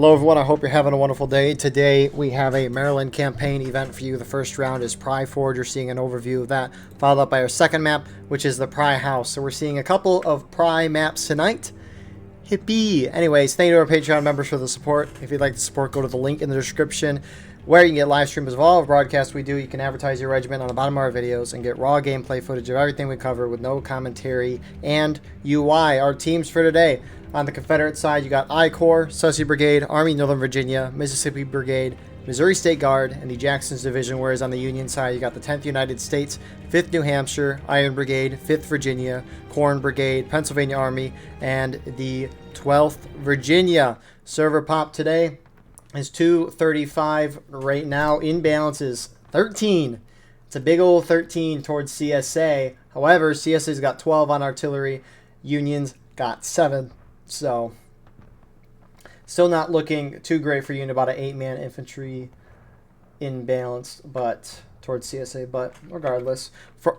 Hello everyone, I hope you're having a wonderful day. Today we have a Maryland campaign event for you. The first round is Pry Forge. You're seeing an overview of that, followed up by our second map, which is the Pry House. So we're seeing a couple of Pry maps tonight. Hippie! Anyways, thank you to our Patreon members for the support. If you'd like to support, go to the link in the description where you can get live streams of all of the broadcasts we do. You can advertise your regiment on the bottom of our videos and get raw gameplay footage of everything we cover with no commentary and UI. Our teams for today: on the Confederate side, you got I Corps, Sussy Brigade, Army Northern Virginia, Mississippi Brigade, Missouri State Guard, and the Jackson's Division, whereas on the Union side, you got the 10th United States, 5th New Hampshire, Iron Brigade, 5th Virginia, Corn Brigade, Pennsylvania Army, and the 12th Virginia. Server pop today is 235 right now. Inbalance is 13. It's a big old 13 towards CSA. However, CSA's got 12 on artillery. Union's got 7. So, still not looking too great for Union. About an 8-man infantry imbalanced, but towards CSA. But regardless, for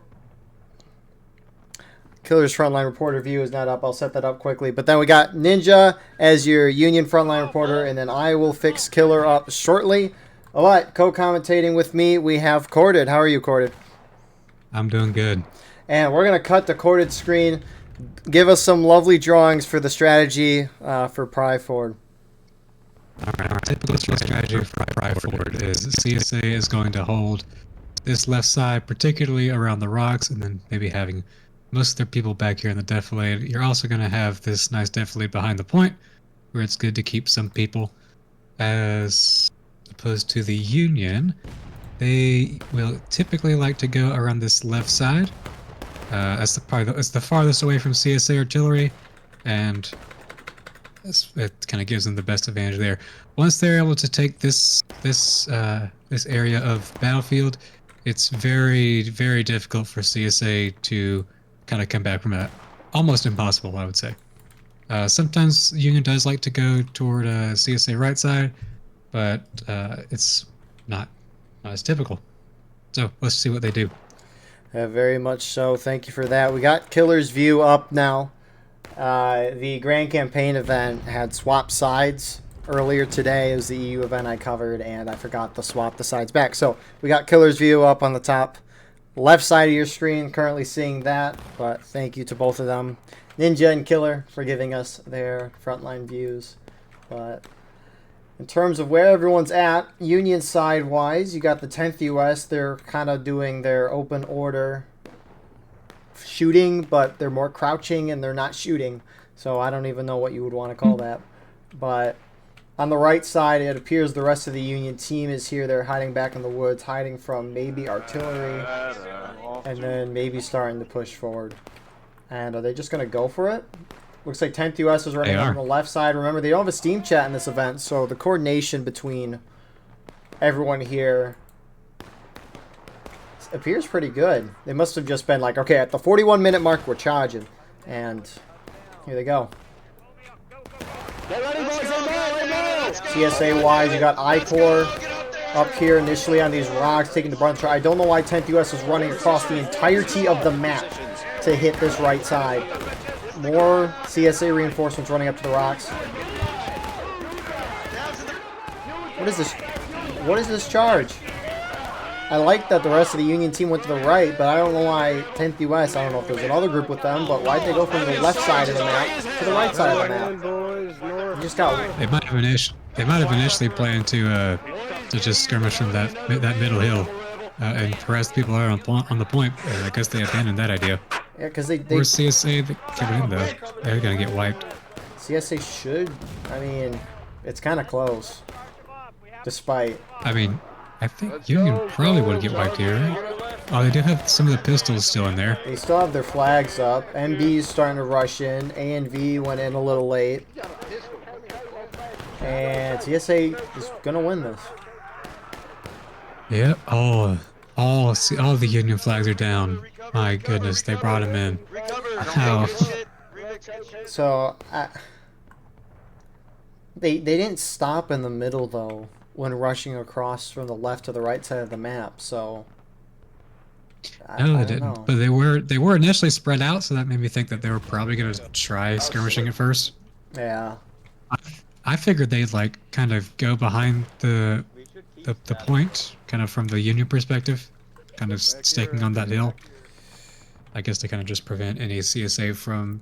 Killer's frontline reporter view is not up. I'll set that up quickly. But then we got Ninja as your Union frontline reporter, and then I will fix Killer up shortly. All right, co-commentating with me, we have Corded. How are you, Corded? I'm doing good. And we're going to cut the Corded screen. Give us some lovely drawings for the strategy for Pry Forward. All right, our typical strategy for Pry Forward is CSA is going to hold this left side, particularly around the rocks, and then maybe having most of their people back here in the defilade. You're also going to have this nice defilade behind the point, where it's good to keep some people. As opposed to the Union, they will typically like to go around this left side. It's the farthest away from CSA artillery, and it kind of gives them the best advantage there. Once they're able to take this area of battlefield, it's very, very difficult for CSA to kind of come back from that. Almost impossible, I would say. Sometimes Union does like to go toward CSA right side, but it's not as typical. So let's see what they do. Very much so. Thank you for that. We got Killer's view up now. The Grand Campaign event had swap sides earlier today. It was the EU event I covered, and I forgot to swap the sides back. So we got Killer's view up on the top left side of your screen, currently seeing that, but thank you to both of them, Ninja and Killer, for giving us their frontline views. But in terms of where everyone's at, Union side wise, you got the 10th US. They're kind of doing their open order shooting, but they're more crouching and they're not shooting, so I don't even know what you would want to call that. But on the right side, it appears the rest of the Union team is here. They're hiding back in the woods, hiding from maybe artillery, and then maybe starting to push forward. And are they just going to go for it? Looks like 10th US is running on the left side. Remember, they don't have a Steam chat in this event, so the coordination between everyone here appears pretty good. They must have just been like, okay, at the 41-minute mark, we're charging. And here they go. CSA-wise, you got I Corps up here initially on these rocks, taking the brunt. I don't know why 10th US is running across the entirety of the map to hit this right side. More CSA reinforcements running up to the rocks. What is this? What is this charge? I like that the rest of the Union team went to the right, but I don't know why 10th US, I don't know if there's another group with them, but why'd they go from the left side of the map to the right side of the map? You just got... They might have initially planned to just skirmish from that middle hill and harass people on the point. I guess they abandoned that idea. Yeah, because they Where's CSA coming in though? They're gonna get wiped. CSA should. I mean, it's kind of close. Despite. I mean, I think Union probably would get wiped here, right? Oh, they do have some of the pistols still in there. They still have their flags up. MB's starting to rush in. A and V went in a little late. And CSA is gonna win this. Yep. All the Union flags are down. My goodness, they brought him in. How? So, they didn't stop in the middle though when rushing across from the left to the right side of the map. So No, they didn't. Know. But they were initially spread out, so that made me think that they were probably going to try skirmishing at first. Yeah. I figured they'd like kind of go behind the point, kind of from the Union perspective, kind of staking on that hill. I guess to kind of just prevent any CSA from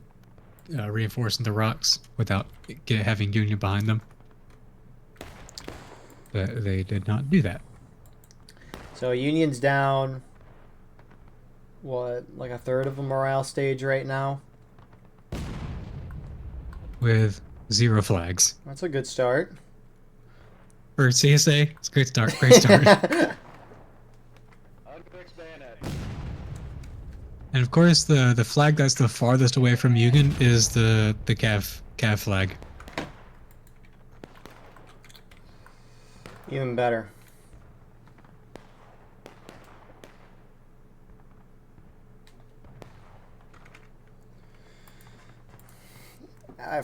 reinforcing the rocks without having Union behind them. But they did not do that. So Union's down, what, like a third of a morale stage right now? With 0 flags. That's a good start. For CSA, it's a great start. Great start. And of course, the flag that's the farthest away from Union is the Cav flag. Even better.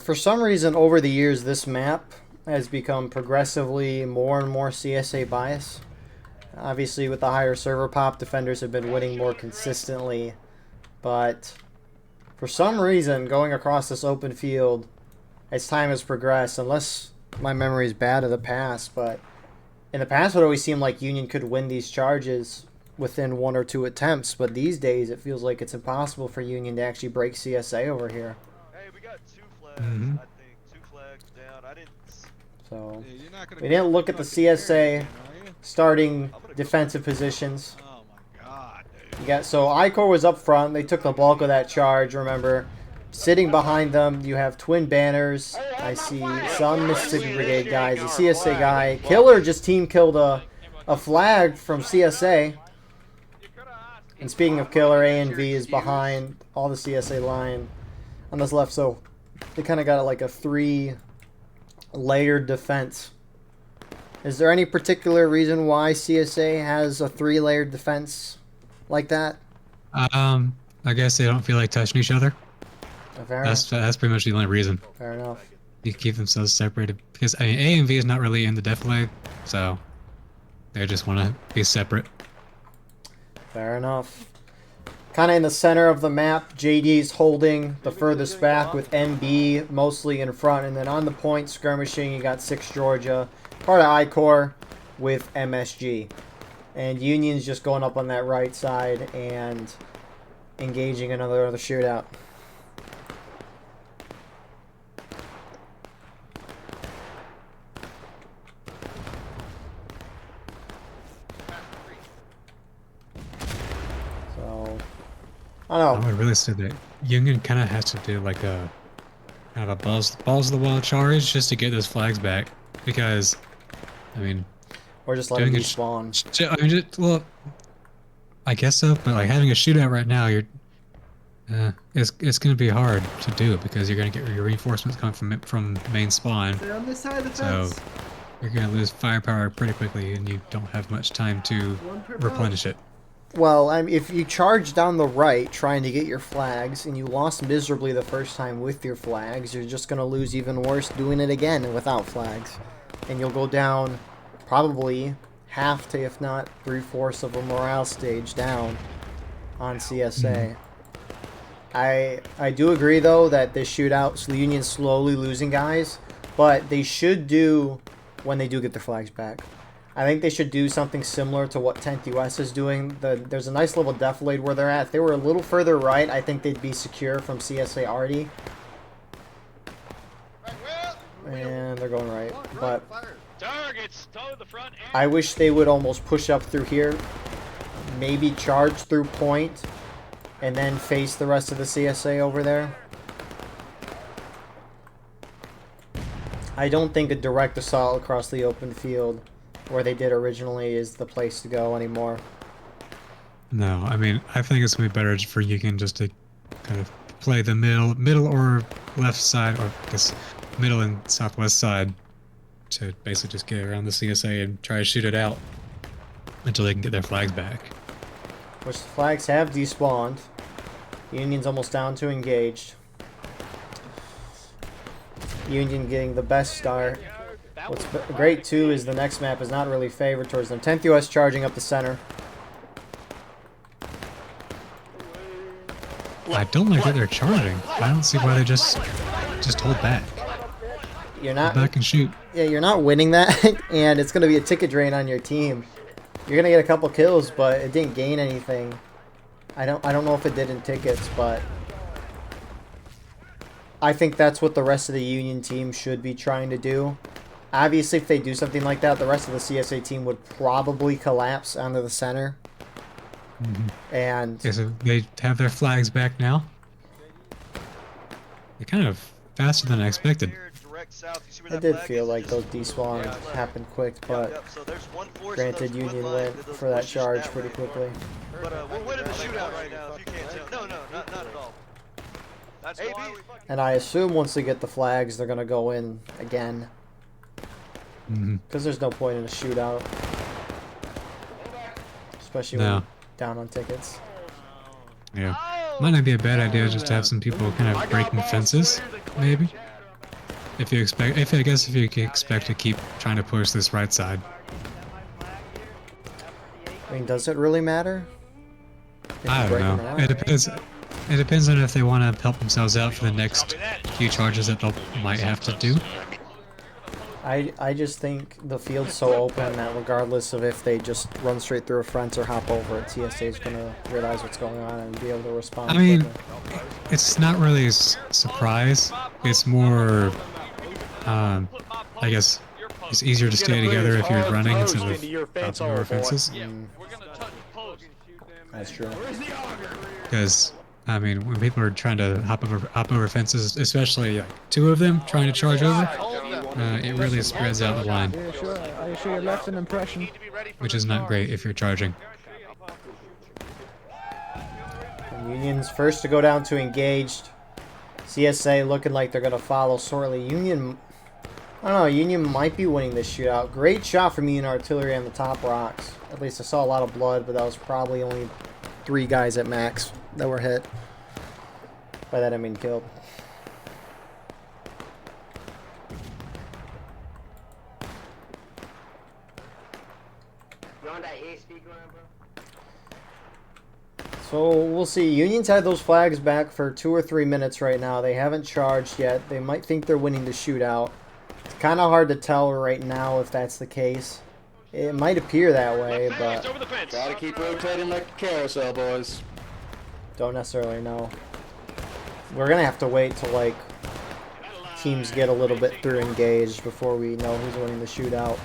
For some reason, over the years, this map has become progressively more and more CSA bias. Obviously, with the higher server pop, defenders have been winning more consistently. But for some reason, going across this open field, as time has progressed, unless my memory is bad of the past, but in the past it always seemed like Union could win these charges within 1 or 2 attempts, but these days it feels like it's impossible for Union to actually break CSA over here. Hey, we got 2 flags, I think. 2 flags down. I didn't... So, Yeah, we didn't look at the CSA starting defensive positions. Oh my god, dude. You got, so I-Corps was up front. They took the bulk of that charge, remember. Sitting behind them, you have twin banners. I see some Mississippi Brigade guys, a CSA guy. Killer just team killed a flag from CSA. And speaking of Killer, A and V is behind all the CSA line on this left. So they kind of got like a 3-layered defense. Is there any particular reason why CSA has a 3-layered defense like that? I guess they don't feel like touching each other. That's pretty much the only reason. Fair enough. You keep themselves separated because I mean A and V is not really in the defilade, so they just want to be separate. Fair enough. Kind of in the center of the map, JD's holding the furthest back with MB mostly in front, and then on the point skirmishing you got 6 Georgia, part of I-Corps with MSG. And Union's just going up on that right side and engaging another shootout. So, I don't know. I would really say that Union kind of has to do like a kind of a balls of the wall charge just to get those flags back, because I mean, Or just let them doing despawn. I mean, well, I guess so, but like having a shootout right now, you're it's gonna be hard to do because you're gonna get your reinforcements coming from main spawn. They're on this side of the So fence. you're gonna lose firepower pretty quickly, and you don't have much time to One per replenish it. Well, if you charge down the right trying to get your flags and you lost miserably the first time with your flags, you're just going to lose even worse doing it again without flags. And you'll go down probably half to, if not 3/4 of a morale stage down on CSA. I do agree, though, that this shootout, the Union's slowly losing guys, but they should do when they do get their flags back. I think they should do something similar to what 10th US is doing. There's a nice little defilade where they're at. If they were a little further right, I think they'd be secure from CSA already. And they're going right. But I wish they would almost push up through here. Maybe charge through point. And then face the rest of the CSA over there. I don't think a direct assault across the open field where they did originally is the place to go anymore. No, I mean, I think it's gonna be better for Union just to kind of play the middle or left side, or I guess middle and southwest side, to basically just get around the CSA and try to shoot it out until they can get their flags back. Which the flags have despawned. Union's almost down to engaged. Union getting the best start. What's great too is the next map is not really favored towards them. 10th US charging up the center. I don't like that they're charging. I don't see why they just hold back. you're not back and shoot. yeah, you're not winning that, and it's gonna be a ticket drain on your team. You're gonna get a couple kills, but it didn't gain anything. I don't know if it did in tickets, but I think that's what the rest of the Union team should be trying to do. Obviously, if they do something like that, the rest of the CSA team would probably collapse onto the center. And Okay, so they have their flags back now. They're kind of faster than I expected. Here, direct south. You see where it that did flag feel is? like Just- those despawns Yeah. happened quick, but Yep, so there's one force granted, and there's Union one line went that does for that pushes charge that pretty way. quickly. But we're winning the shootout right now, if you can't tell. No, not at all. That's why we And I assume once they get the flags, they're gonna go in again. Because there's no point in a shootout. Especially when No. you're down on tickets. Yeah. Might not be a bad idea just to have some people kind of breaking fences, maybe. If you expect, I guess if you expect to keep trying to push this right side. I mean, does it really matter? If I you don't break them know. out? It depends. It depends on if they want to help themselves out for the next few charges that they might have to do. I just think the field's so open that regardless of if they just run straight through a fence or hop over it, TSA is going to realize what's going on and be able to respond I mean, quicker. it's not really a surprise. It's more, I guess, it's easier to stay together if you're running instead of hopping over fences. That's true. Because I mean, when people are trying to hop over fences, especially like two of them trying to charge over, it really spreads out the line, Yeah, sure. I assure you left an impression. which is not great if you're charging. And Union's first to go down to engaged. CSA looking like they're going to follow shortly. Union, I don't know, Union might be winning this shootout. Great shot from Union Artillery on the top rocks. At least I saw a lot of blood, but that was probably only 3 guys at max that were hit. By that I mean killed. So we'll see. Union's had those flags back for 2 or 3 minutes right now. They haven't charged yet. They might think they're winning the shootout. It's kind of hard to tell right now if that's the case. It might appear that way, but Gotta keep rotating like a carousel, boys. don't necessarily know. We're gonna have to wait till like teams get a little bit through engaged before we know who's winning the shootout.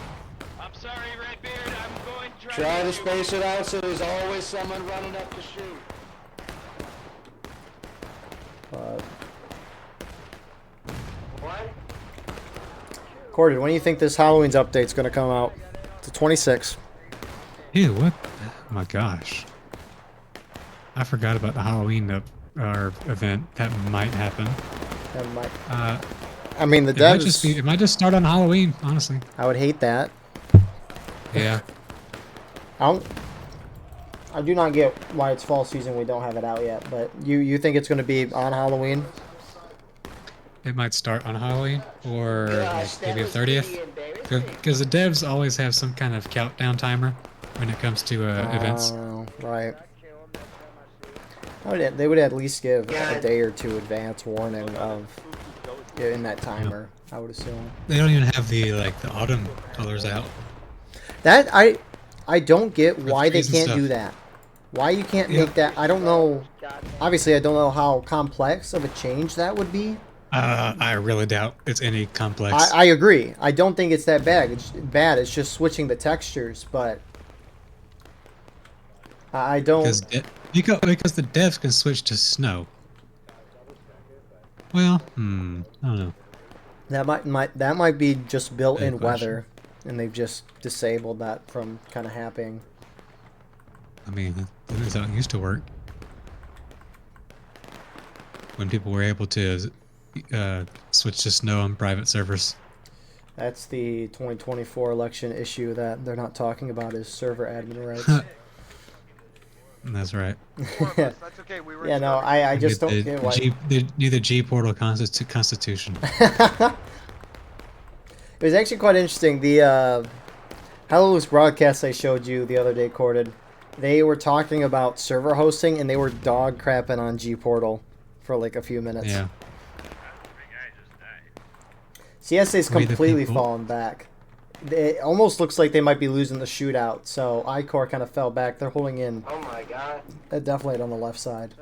I'm sorry, Redbeard. I'm going to Try to space it out so there's always someone running up to shoot. But What? Corded, when do you think this Halloween's update's gonna come out? It's the 26th. Ew, what? Oh my gosh. I forgot about the Halloween event. That might happen. That might. Uh, I mean, the it might just start on Halloween, honestly. I would hate that. Yeah. I do not get why it's fall season. We don't have it out yet. But you think it's going to be on Halloween? It might start on Halloween or Gosh, like maybe the that was 30th. pretty embarrassing. Because the devs always have some kind of countdown timer when it comes to events. Right. They would at least give a day or two advance warning of in that timer. I would assume. They don't even have the autumn colors out. That I don't get why they trees and can't stuff. do that. Why you can't Yeah. make that? I don't know. Obviously, I don't know how complex of a change that would be. I really doubt it's any complex. I agree. I don't think it's that bad. It's just switching the textures, but I don't. Because the devs can switch to snow. Well, I don't know. That might be just built-in Good question. weather, and they've just disabled that from kind of happening. I mean, that is how it used to work. When people were able to switch to snow on private servers. That's the 2024 election issue that they're not talking about is server admin rights. That's right. Yeah, That's okay. We were yeah, no, I just don't get why. They need the G portal constitution. It was actually quite interesting. The Halloween's broadcast I showed you the other day, Corded, they were talking about server hosting, and they were dog crapping on G Portal for like a few minutes. Yeah. CSA's We the completely people. fallen back. It almost looks like they might be losing the shootout, so I-Corps kind of fell back. They're holding in Oh my god. definitely on the left side.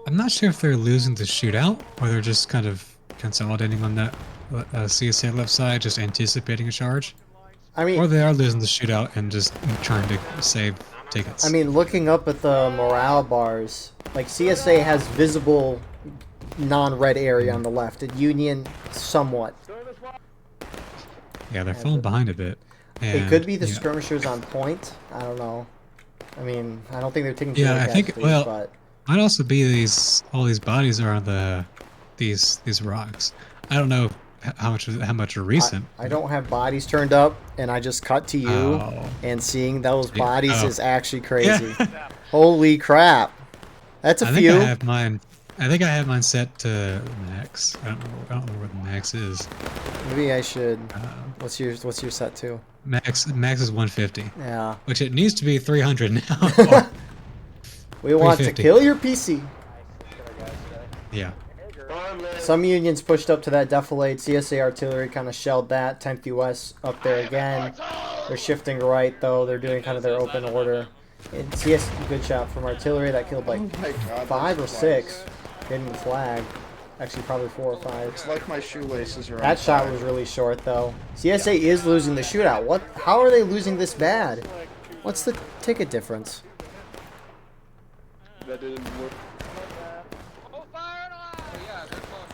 I'm not sure if they're losing the shootout or they're just kind of consolidating on that CSA left side, just anticipating a charge. I mean, Or they are losing the shootout and just trying to save tickets. I mean, looking up at the morale bars, like CSA has visible non-red area on the left, and Union somewhat. Yeah, they're falling behind a bit. It could be the yeah. skirmishers on point. I don't know. I mean, I don't think they're taking Yeah, too many I think. casualties, Well, but might also be all these bodies are on these rocks. I don't know how much are recent. I don't have bodies turned up, and I just cut to you, Oh. and seeing those Yeah, bodies oh. is actually crazy. Yeah. Holy crap! That's a I think few. I have mine. I think I have mine set to max. I don't know where the max is. Maybe I should. What's your set to? Max is 150, Yeah. which it needs to be 300 now. We want to 350. kill your PC. Yeah. Some Unions pushed up to that defilade. CSA artillery kind of shelled that. 10th US up there again. They're shifting right, though. They're doing kind of their open order. And CS, good shot from artillery. That killed like Oh my god. 5 or those 6. flags. Getting the flag. Actually, probably 4 or 5. It's like my shoelaces are That on shot fire. was really short, though. CSA is losing the shootout. What? How are they losing this bad? What's the ticket difference? That didn't work.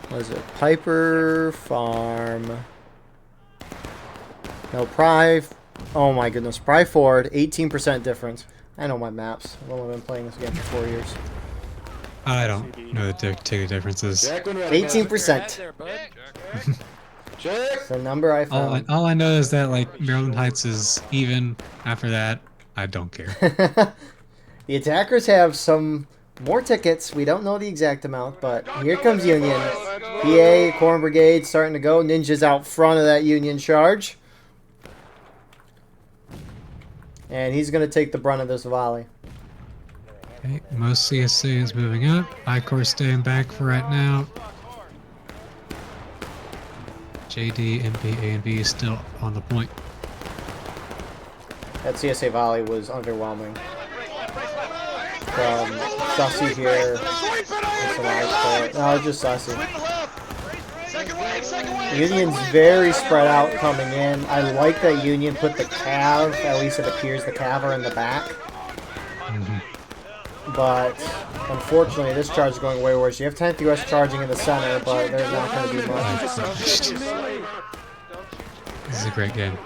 What is it? Piper Farm. No, Pry. Oh my goodness. Pry Ford, 18% difference. I know my maps. I've only been playing this game for 4 years. I don't know the ticket differences. Jack when ready. 18%. Check. It's the number I found. All I know is that like Maryland Heights is even. After that, I don't care. The attackers have some more tickets. We don't know the exact amount, but here comes Union. PA, Corn Brigade starting to go. Ninja's out front of that Union charge. And he's going to take the brunt of this volley. Okay, most CSA is moving up. I-Corps staying back for right now. JD, MP, A, and B is still on the point. That CSA volley was underwhelming. From Sussy here. and some eyes for it. No, just Sussy. Union's very spread out coming in. I like that Union put the cav, at least it appears the cav are in the back. But unfortunately, this charge is going way worse. You have 10th US charging in the center, but there's not going to be much. This is a great game.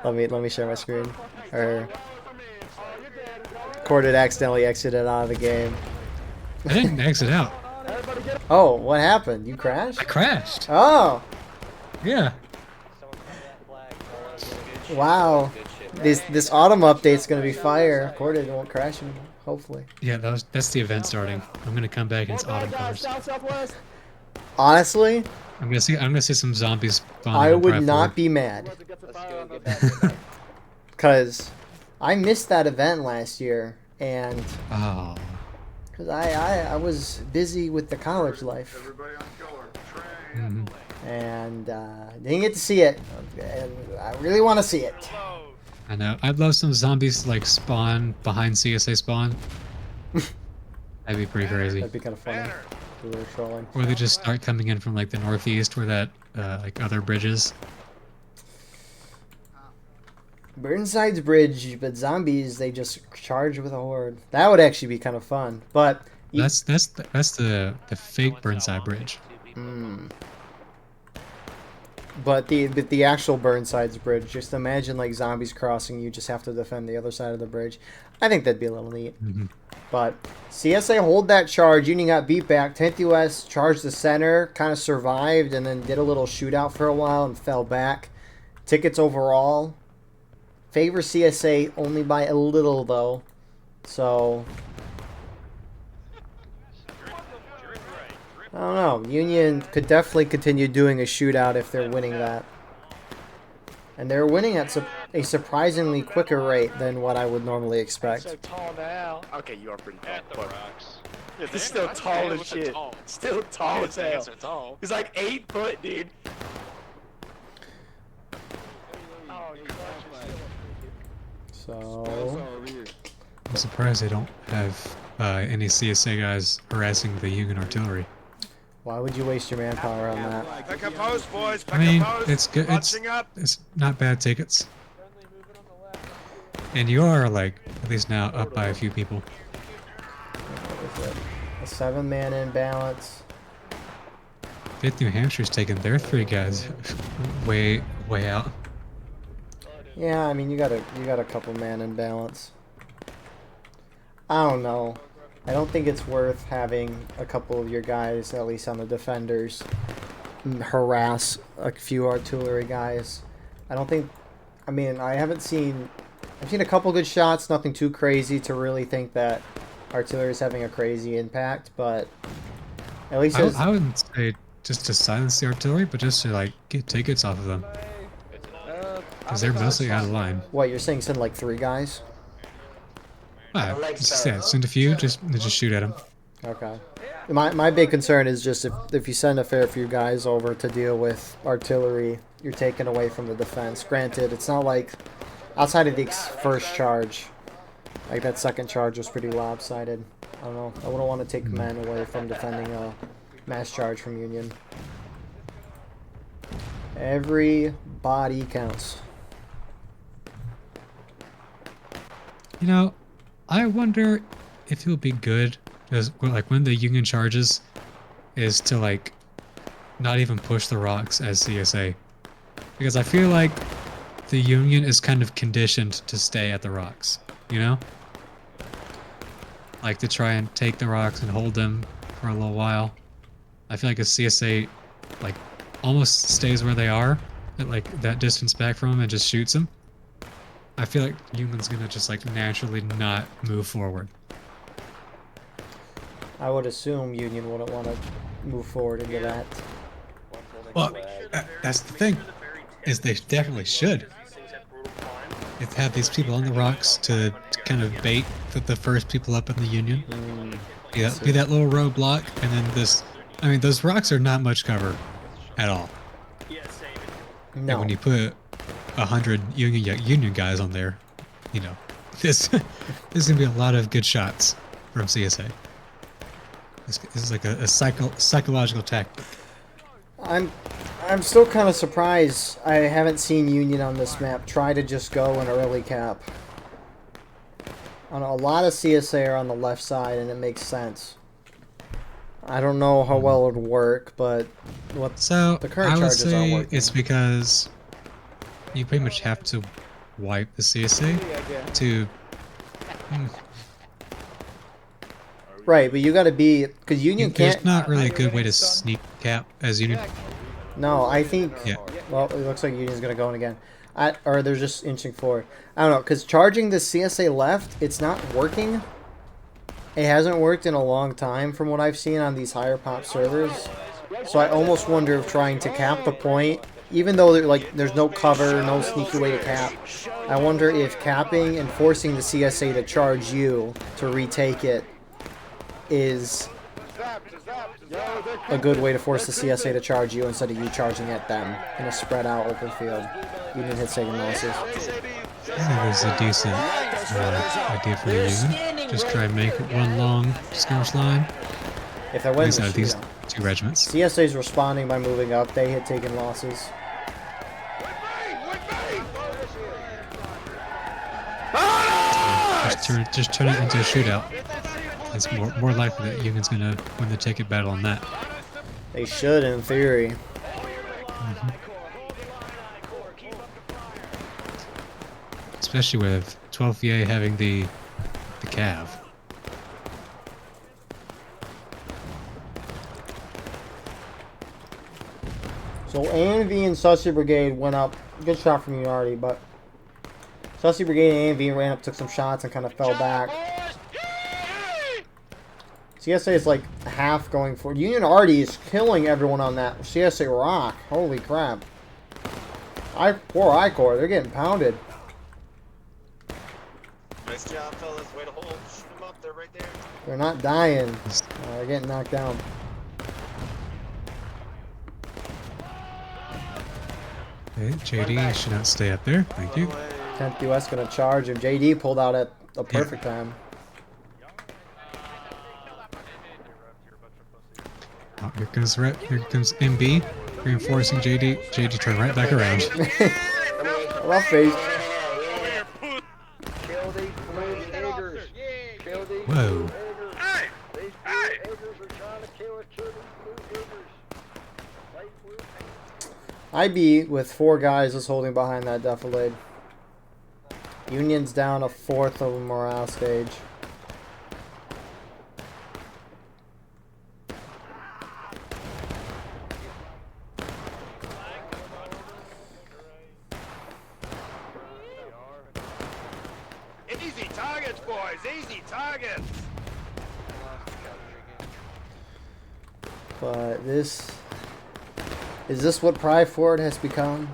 Let me share my screen. Or Corded accidentally exited out of the game. I didn't exit out. Oh, what happened? You crashed? I crashed. Oh, Yeah. wow. This autumn update's gonna be fire. Corded won't crash him, hopefully. Yeah, that's the event starting. I'm gonna come back and it's autumn colors. Honestly, I'm gonna see some zombies spawning. I on would Pride not Ford. be mad. Because I missed that event last year, and Oh. because I was busy with the college life, Everybody on killer. Train. and didn't get to see it, and I really want to see it. I know. I'd love some zombies like spawn behind CSA spawn. That'd be pretty crazy. That'd be kind of funny. If we were trolling. Or they just start coming in from like the northeast where that like other bridges. Burnside's bridge, but zombies, they just charge with a horde. That would actually be kind of fun, but That's the fake Burnside bridge. But the actual Burnside's bridge, just imagine like zombies crossing, you just have to defend the other side of the bridge. I think that'd be a little neat. But CSA hold that charge. Union got beat back. 10th US charged the center, kind of survived, and then did a little shootout for a while and fell back. Tickets overall favor CSA only by a little, though. So I don't know. Union could definitely continue doing a shootout if they're winning that. And they're winning at a surprisingly quicker rate than what I would normally expect. So tall now. Okay, you are pretty tall. At the but rocks. Yeah, He's still that's tall damn as with shit. the tall. Still tall as hell. Dance are tall. He's like 8 foot, dude. So I'm surprised they don't have any CSA guys harassing the Union artillery. why would you waste your manpower on that? Pick a post, boys. I Pick mean, a post. it's good. Bunching up. It's not bad tickets. And you are, like, at least now up by a few people. What is it? A 7-man imbalance. 5th New Hampshire's taking their 3 guys way out. Yeah, I mean you got a couple man imbalance. I don't know. I don't think it's worth having a couple of your guys, at least on the defenders, harass a few artillery guys. I don't think. I mean, I've seen a couple good shots, nothing too crazy to really think that artillery is having a crazy impact, but at least I wouldn't say just to silence the artillery, but just to, like, get tickets off of them. Because they're mostly out of line. what you're saying, send like 3 guys. Send a few, just shoot at them. Okay. My big concern is just if you send a fair few guys over to deal with artillery, you're taking away from the defense. Granted, it's not like outside of the first charge, like that second charge was pretty lopsided. I don't know. I wouldn't want to take men away from defending a mass charge from Union. Every body counts. You know, I wonder if it would be good, as, like, when the Union charges, is to, like, not even push the rocks as CSA. Because I feel like the Union is kind of conditioned to stay at the rocks, you know? Like, to try and take the rocks and hold them for a little while. I feel like a CSA, like, almost stays where they are, at, like, that distance back from them and just shoots them. I feel like Union's gonna just, like, naturally not move forward. I would assume Union wouldn't want to move forward into that. Well, that's the thing, is they definitely should. If have these people on the rocks to kind of bait the first people up in the Union. Be that little roadblock, and then this. I mean, those rocks are not much cover at all. No. And when you put 100 Union guys on there, you know, there's gonna be a lot of good shots from CSA. This is like a psychological tactic. I'm still kind of surprised I haven't seen Union on this map try to just go an early cap. I know a lot of CSA are on the left side, and it makes sense. I don't know how well it would work, but So the current I would charges aren't say working. it's because you pretty much have to wipe the CSA to. Right, but you got to be because Union There's can't. not really a good way to sneak cap as Union. No, I think. Yeah. Well, it looks like Union's gonna go in again. Or they're just inching forward. I don't know, because charging the CSA left, it's not working. It hasn't worked in a long time from what I've seen on these higher pop servers. So I almost wonder if trying to cap the point, even though there's no cover, no sneaky way to cap, I wonder if capping and forcing the CSA to charge you to retake it is a good way to force the CSA to charge you instead of you charging at them in a spread out open field. Union hits taking losses. I think it's a decent idea for the Union. Just try and make it one long skirmish line. If they At win least out the of these shootout. 2 regiments. CSA's responding by moving up. They hit taking losses. Just turn it into a shootout. It's more likely that Union's gonna win the ticket battle on that. They should, in theory. Especially with 12th VA having the Cav. So A&V and Sussy Brigade went up. Good shot from you already, but Sussy Brigade and A&V ran up, took some shots, and kind of fell back. CSA is like half going forward. Union already is killing everyone on that CSA rock. Holy crap. Poor I-Corps, they're getting pounded. Nice job, fellas. Way to hold. Shoot them up. They're right there. They're not dying. They're getting knocked down. Okay, JD should not stay up there. Thank you. 10th US gonna charge him. JD pulled out at the perfect time. Oh, here comes MB reinforcing JD. JD turned right back around. Rough face. Kill these blue niggers. Kill these Whoa. blue niggers. These blue niggers are trying to kill us. Kill these blue niggers. White blue niggers. IB with 4 guys is holding behind that defilade. Union's down a 4th of a morale stage. Easy targets, boys. Easy targets. But this... Is this what Pry Ford has become?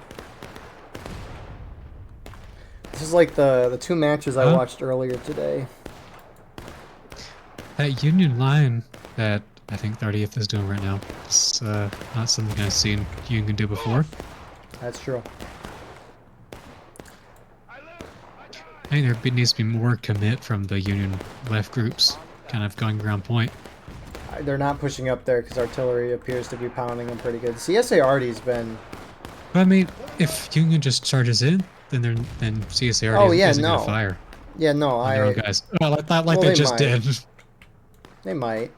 This is like the 2 matches I watched earlier today. That Union line that I think 30th is doing right now, it's not something I've seen Union do before. That's true. I think there needs to be more commit from the Union left groups, kind of going around point. They're not pushing up there because artillery appears to be pounding them pretty good. CSA already's been... But I mean, if Union just charges in, then CSA already isn't going to fire. Yeah, no, on their own guys. Well, like well, they just might. did. They might.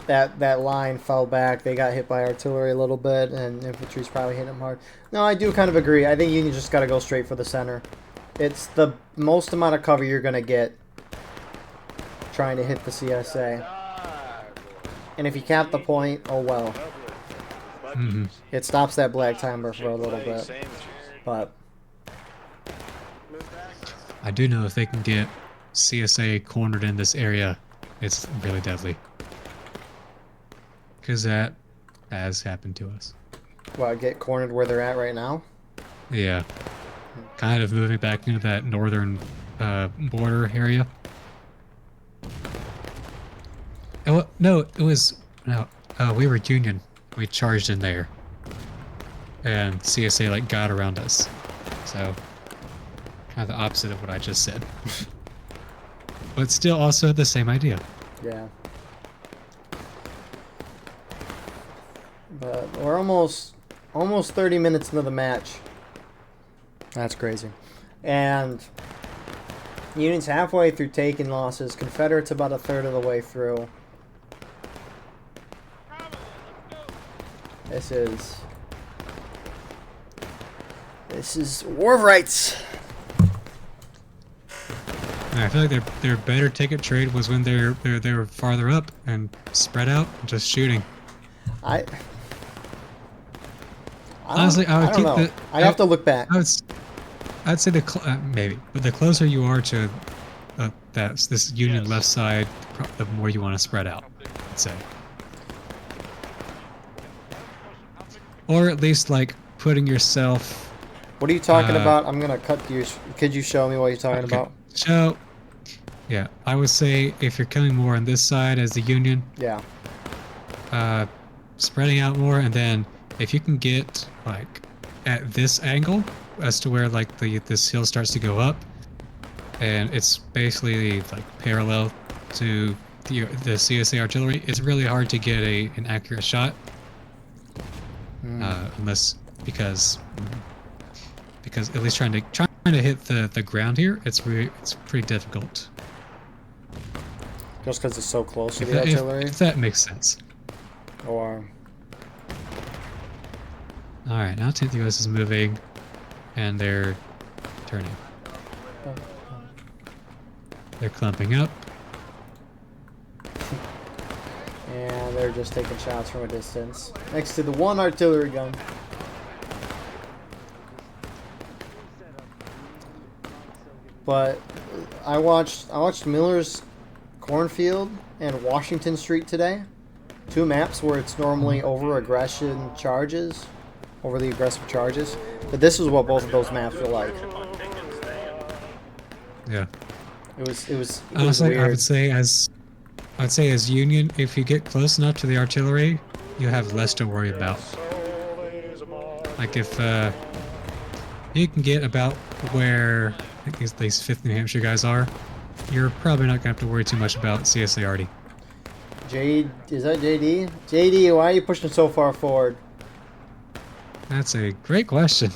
That line fell back. They got hit by artillery a little bit, and infantry's probably hit them hard. No, I do kind of agree. I think Union just got to go straight for the center. It's the most amount of cover you're going to get trying to hit the CSA. And if you cap the point, oh well. Mm-hmm. It stops that black timer for a little bit. But I do know if they can get CSA cornered in this area, it's really deadly. Because that has happened to us. well, get cornered where they're at right now. Yeah. Kind of moving back into that northern border area. Oh, no, it was... No, we were Union. We charged in there. And CSA, like, got around us. So, kind of the opposite of what I just said. But still also the same idea. Yeah. But we're almost 30 minutes into the match. That's crazy. And Union's halfway through taking losses. Confederate's about a third of the way through. This is war of rights. And I feel like their better ticket trade was when they were farther up and spread out, just shooting. Honestly, I would don't keep know. the. I'd have to look back. I'd say maybe, but the closer you are to this Union left side, the more you want to spread out. I'd say, or at least like putting yourself. What are you talking about? I'm gonna cut you. Could you show me what you're talking about? So, yeah, I would say if you're coming more on this side as the Union. Yeah. Spreading out more, and then if you can get like at this angle as to where like this hill starts to go up, and it's basically like parallel to the CSA artillery, it's really hard to get an accurate shot, unless because at least trying to hit the ground here, it's pretty difficult. Just because it's so close to the artillery? If that makes sense. Or... Alright, now 10th US is moving, and they're turning. They're clumping up. And they're just taking shots from a distance. Next to the one artillery gun. But I watched Miller's Cornfield and Washington Street today. 2 maps where it's normally over the aggressive charges. But this is what both of those maps were like. Yeah. It was Honestly, weird. I'd say as Union, if you get close enough to the artillery, you have less to worry about. Like if you can get about where I think these 5th New Hampshire guys are, you're probably not gonna have to worry too much about CSA already. Is that JD? JD, why are you pushing so far forward? That's a great question.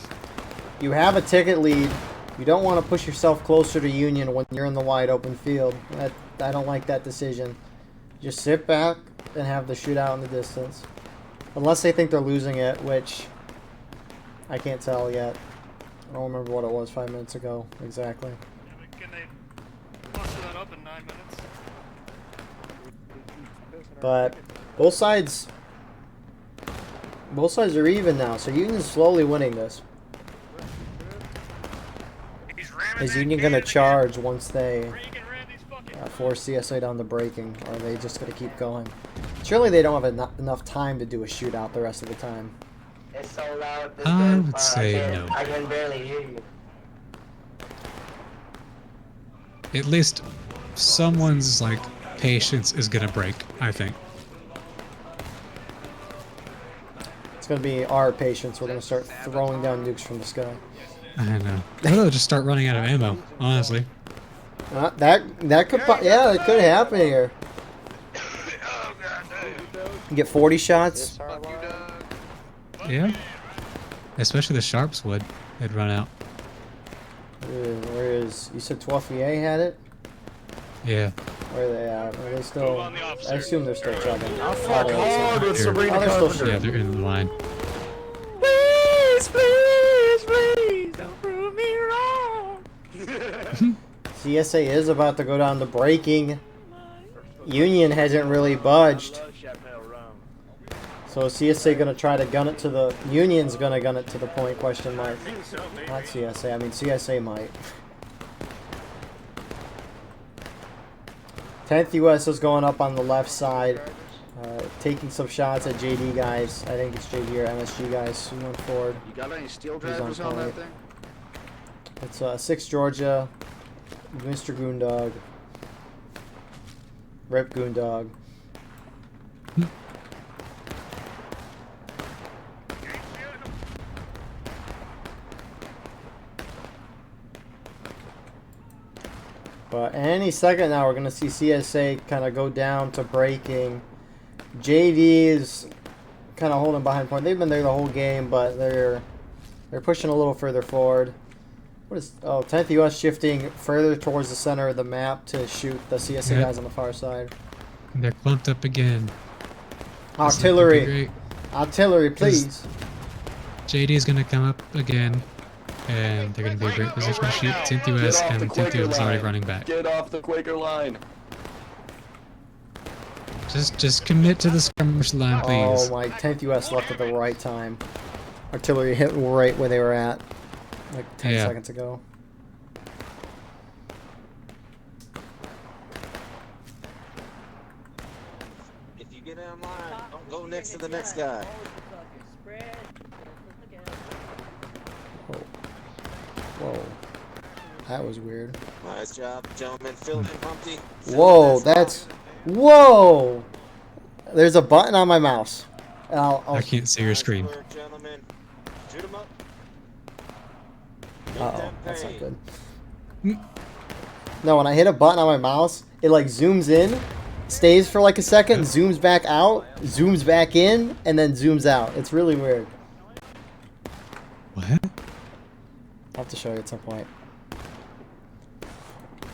You have a ticket lead. You don't want to push yourself closer to Union when you're in the wide open field. I don't like that decision. Just sit back and have the shootout in the distance. Unless they think they're losing it, which I can't tell yet. I don't remember what it was 5 minutes ago exactly. Can they muster that up in 9 minutes? But both sides are even now, so Union's slowly winning this. Is Union going to charge once they force CSA down to breaking, or are they just going to keep going? Surely they don't have enough time to do a shootout the rest of the time. It's so loud. I would say no. I can barely hear you. At least someone's like patience is gonna break, I think. It's going to be our patience. We're going to start throwing down nukes from the sky. I know. They'll just start running out of ammo, honestly. That could yeah, it could happen here. You get 40 shots. Yeah. Especially the Sharps would. They'd run out. Where is... You said 12th VA had it? Yeah. Where are they at? Are they still... I assume they're still chugging. I'll fuck hard with Here. Sabrina Oh, they're still Carpenter. Yeah, they're in the line. Please, please, please, don't prove me wrong. CSA is about to go down to breaking. Union hasn't really budged. So CSA gonna try to gun it to the... Union's gonna gun it to the point, question mark. Not CSA, I mean CSA might. 10th US is going up on the left side. Taking some shots at JD guys. I think it's JD or MSG guys who went forward. You got any steel Who's drivers on that point? thing? It's 6 Georgia, Mr. Goondog, Rip Goondog. But any second now, we're going to see CSA kind of go down to breaking. JD is kind of holding behind point. They've been there the whole game, but they're pushing a little further forward. What is... Oh, 10th US shifting further towards the center of the map to shoot the CSA Yeah. guys on the far side. They're clumped up again. Artillery. Artillery, please. JD's gonna come up again, and they're gonna be a great position to shoot 10th US, and 10th US is already running back. Get off the Quaker line. Just commit to the skirmish line, please. Oh my, 10th US left at the right time. Artillery hit right where they were at, like 10 Yeah. seconds ago. If you get in line, don't go next to the next guy. Whoa. That was weird. Nice job, gentlemen. Phil and Humpty. Whoa, that's... Whoa! There's a button on my mouse. And I can't see your screen. Gentlemen, shoot 'em up. Uh-oh, that's not good. No, when I hit a button on my mouse, it like zooms in, stays for like a second, zooms back out, zooms back in, and then zooms out. It's really weird. What? I'll have to show you at some point.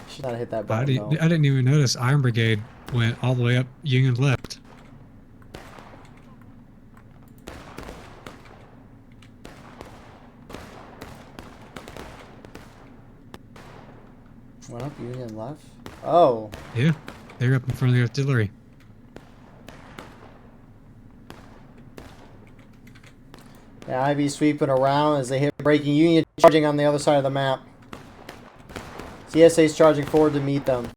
Should not have hit that I button though. didn't even notice Iron Brigade went all the way up Union left. Went up Union left? Oh. Yeah, they're up in front of the artillery. The IV sweeping around as they hit breaking. Union charging on the other side of the map. CSA's charging forward to meet them.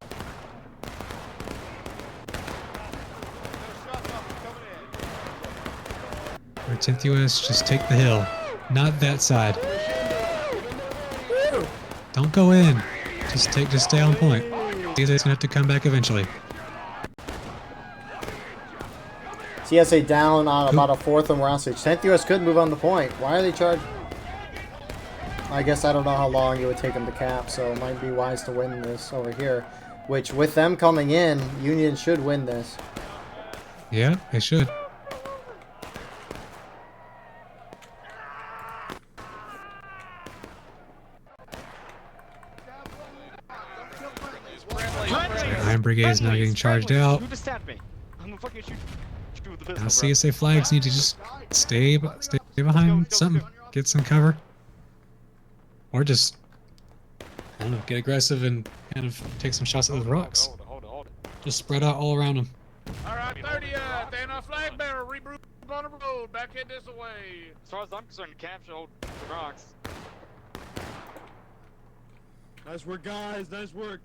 Or 10th US, just take the hill. Not that side. Don't go in. Just stay on point. CSA's gonna have to come back eventually. CSA down on about a fourth of morale stage. 10th US could move on the point. Why are they charged? I guess I don't know how long it would take them to cap, so it might be wise to win this over here. Which, with them coming in, Union should win this. Yeah, they should. Iron Brigade is now getting charged out. Who just stabbed me? I'm gonna fucking shoot you with the Now pistol, bro. CSA flags need to just stay behind something, get some cover, or just I don't know, get aggressive and kind of take some shots at those rocks. Hold it. Just spread out all around them. All right, 30th, and a flag bearer, regroup on the road, back in this way. As far as I'm concerned, capture hold the rocks. Nice work, guys. Nice work.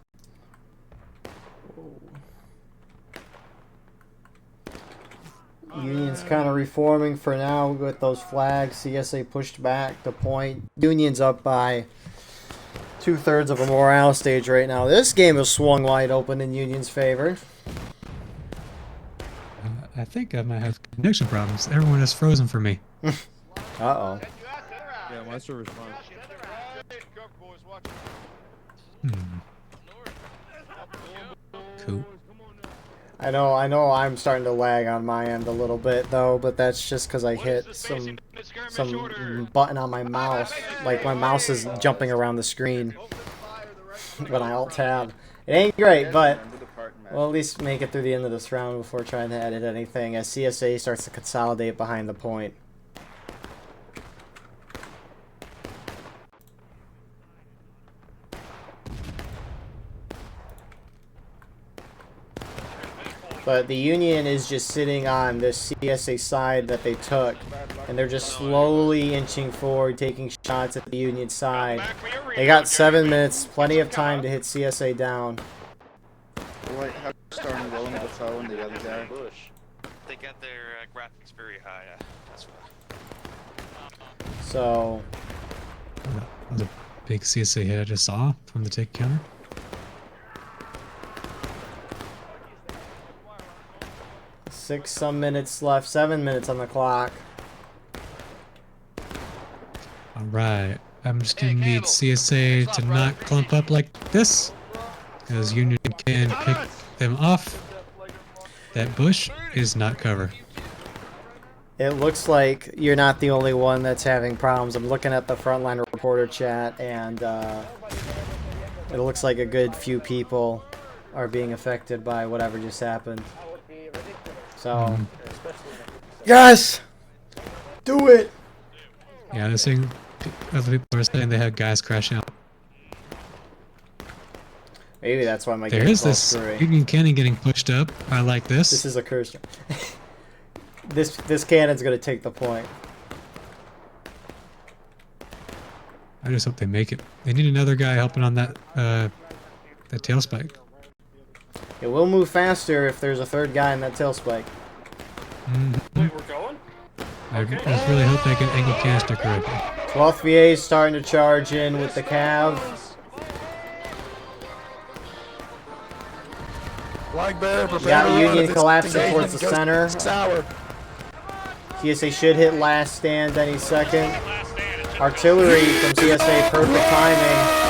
Union's kind of reforming for now with those flags. CSA pushed back the point. Union's up by 2/3 of a morale stage right now. This game is swung wide open in Union's favor. I think I might have connection problems. Everyone is frozen for me. Uh-oh. Yeah, my server's fine. Cool. I know I'm starting to lag on my end a little bit though, but that's just because I hit some button on my mouse. Like my mouse is jumping around the screen when I alt tab. It ain't great, but we'll at least make it through the end of this round before trying to edit anything as CSA starts to consolidate behind the point. But the Union is just sitting on the CSA side that they took, and they're just slowly inching forward, taking shots at the Union side. They got 7 minutes, plenty of time to hit CSA down. Like how starting rolling with the toe and the other guy. They got their graphics very high. That's why. So, The big CSA hit I just saw from the take counter. some minutes left, 7 minutes on the clock. Alright, I'm just gonna need CSA to not clump up like this, because Union can pick them off. That bush is not cover. It looks like you're not the only one that's having problems. I'm looking at the frontline reporter chat, and it looks like a good few people are being affected by whatever just happened. So, yes! Do it! Yeah, they're saying, other people are saying they had guys crash out. Maybe that's why my There game is fell this through. Union cannon getting pushed up. I like this. This is a curse. This cannon's gonna take the point. I just hope they make it. They need another guy helping on that that tail spike. It will move faster if there's a third guy in that tail spike. Wait, we're going? I just really hope they can angle canister correctly. 12th VA is starting to charge in with the Cav. Flag bearer, prepare Got to run Union if it's collapsing engaged towards the and goes center. sour. CSA should hit last stand any second. Artillery from CSA, perfect timing.